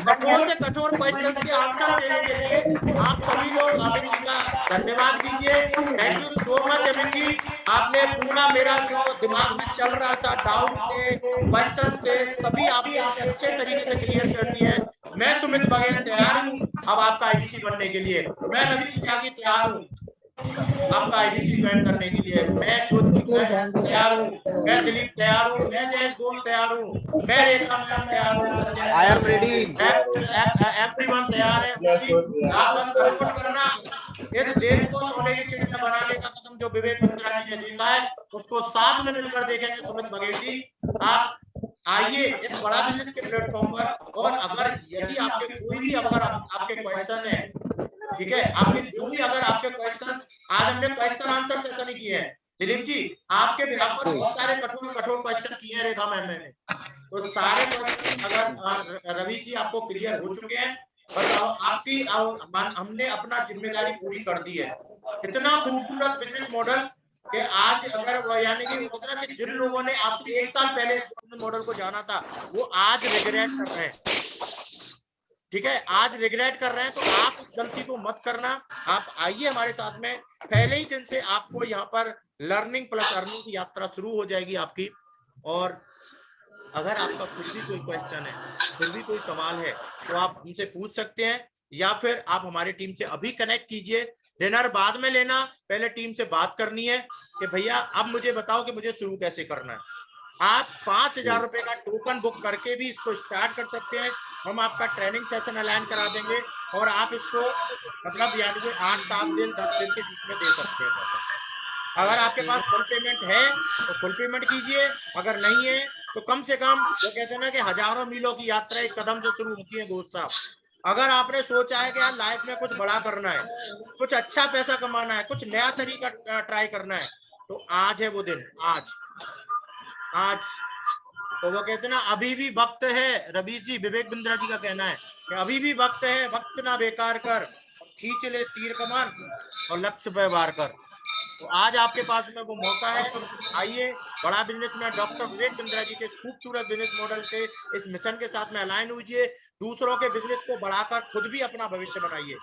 कठोर से कठोर क्वेश्चंस के आंसर देने के लिए आप सभी लोग अमित जी का धन्यवाद कीजिए। Thank you so much Amit ji, आपने पूरा मेरा जो दिमाग में चल रहा था, डाउट थे, क्वेश्चंस थे, सभी आपने अच्छे तरीके से क्लियर कर दिए हैं। मैं सुमित बघेल तैयार हूं अब आपका आईबीसी बनने के लिए। मैं रवि त्यागी तैयार हूं आपका आईबीसी ज्वाइन करने के लिए। मैं ज्योति तैयार हूँ, मैं दिलीप तैयार हूँ, मैं जयेश गोल तैयार हूँ, मैं रेखा मैम तैयार हूँ, Sanjay I am ready, everyone तैयार है। आप बस सपोर्ट करना, इस देश को सोने की चिड़िया बनाने का कदम जो विवेक बिंद्रा जी ने देखा है उसको साथ में मिलकर देखेंगे। सुमित बघेल जी, आप आइए इस बड़ा बिजनेस के प्लेटफॉर्म पर, और अगर यदि आपके कोई भी अगर आपके क्वेश्चन है, ठीक है, आपके जो भी अगर आपके क्वेश्चंस, आज हमने क्वेश्चन आंसर सेशन ही किए हैं दिलीप जी, आपके बिहाफ पर बहुत सारे कठोर कठोर क्वेश्चन किए हैं रेखा मैम ने, तो सारे क्वेश्चन अगर रवि जी आपको क्लियर हो चुके हैं, बस आपकी हमने अपना जिम्मेदारी पूरी कर दी है। इतना खूबसूरत बिजनेस मॉडल कि आज अगर यानी कि होता है ना कि जिन लोगों ने आपसे 1 साल पहले इस बिजनेस मॉडल को जाना था वो आज रिग्रेट कर रहे हैं, ठीक है, आज रिग्रेट कर रहे हैं, तो आप इस गलती को मत करना। आप आइए हमारे साथ में, पहले ही दिन से आपको यहाँ पर लर्निंग प्लस अर्निंग की यात्रा शुरू हो जाएगी आपकी। और अगर आपका कुछ भी कोई क्वेश्चन है, फिर भी कोई सवाल है, तो आप हमसे पूछ सकते हैं, या फिर आप हमारी टीम से अभी कनेक्ट कीजिए। डिनर बाद में लेना, पहले टीम से बात करनी है कि भैया अब मुझे बताओ कि मुझे शुरू कैसे करना है। आप 5,000 रुपए का टोकन बुक करके भी इसको स्टार्ट कर सकते हैं। हम आपका ट्रेनिंग सेशन अलाइन करा देंगे और आप इसको मतलब यानी कि 8-7 दिन 10 दिन के बीच में दे सकते हैं पैसा। अगर आपके पास फुल पेमेंट है तो फुल पेमेंट कीजिए, अगर नहीं है तो कम से कम, वो कहते हैं ना कि हजारों मीलों की यात्रा एक कदम से शुरू होती है दोस्त साहब। अगर आपने सोचा है कि यार लाइफ में कुछ बड़ा करना है, कुछ अच्छा पैसा कमाना है, कुछ नया तरीका ट्राई करना है, तो आज है वो दिन, आज तो वो कहते हैं ना अभी भी वक्त है। रवीश जी, विवेक बिंद्रा जी का कहना है कि अभी भी वक्त है, वक्त ना बेकार कर, खींच ले तीर कमान और लक्ष्य पे वार कर। तो आज आपके पास में वो मौका है, आइए बड़ा बिजनेस में डॉक्टर विवेक बिंद्रा जी के खूबसूरत बिजनेस मॉडल के इस मिशन के साथ में अलाइन हुई, दूसरों के बिजनेस को बढ़ाकर खुद भी अपना भविष्य बनाइए,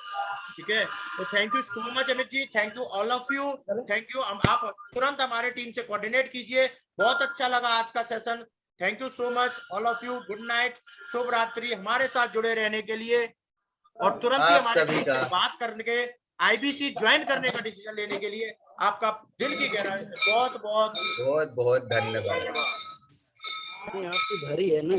ठीक है। तो thank you so much Amit ji, thank you all of you, thank you. आप तुरंत हमारे टीम से कोऑर्डिनेट कीजिए। बहुत अच्छा लगा आज का session, thank you so much all of you. Good night, शुभ रात्रि। हमारे साथ जुड़े रहने के लिए और तुरंत ही हमारे टीम से बात करके आईबीसी ज्वाइन करने का डिसीजन लेने के लिए आपका दिल की गहराई से बहुत बहुत बहुत बहुत धन्यवाद। आपकी भरी है ना।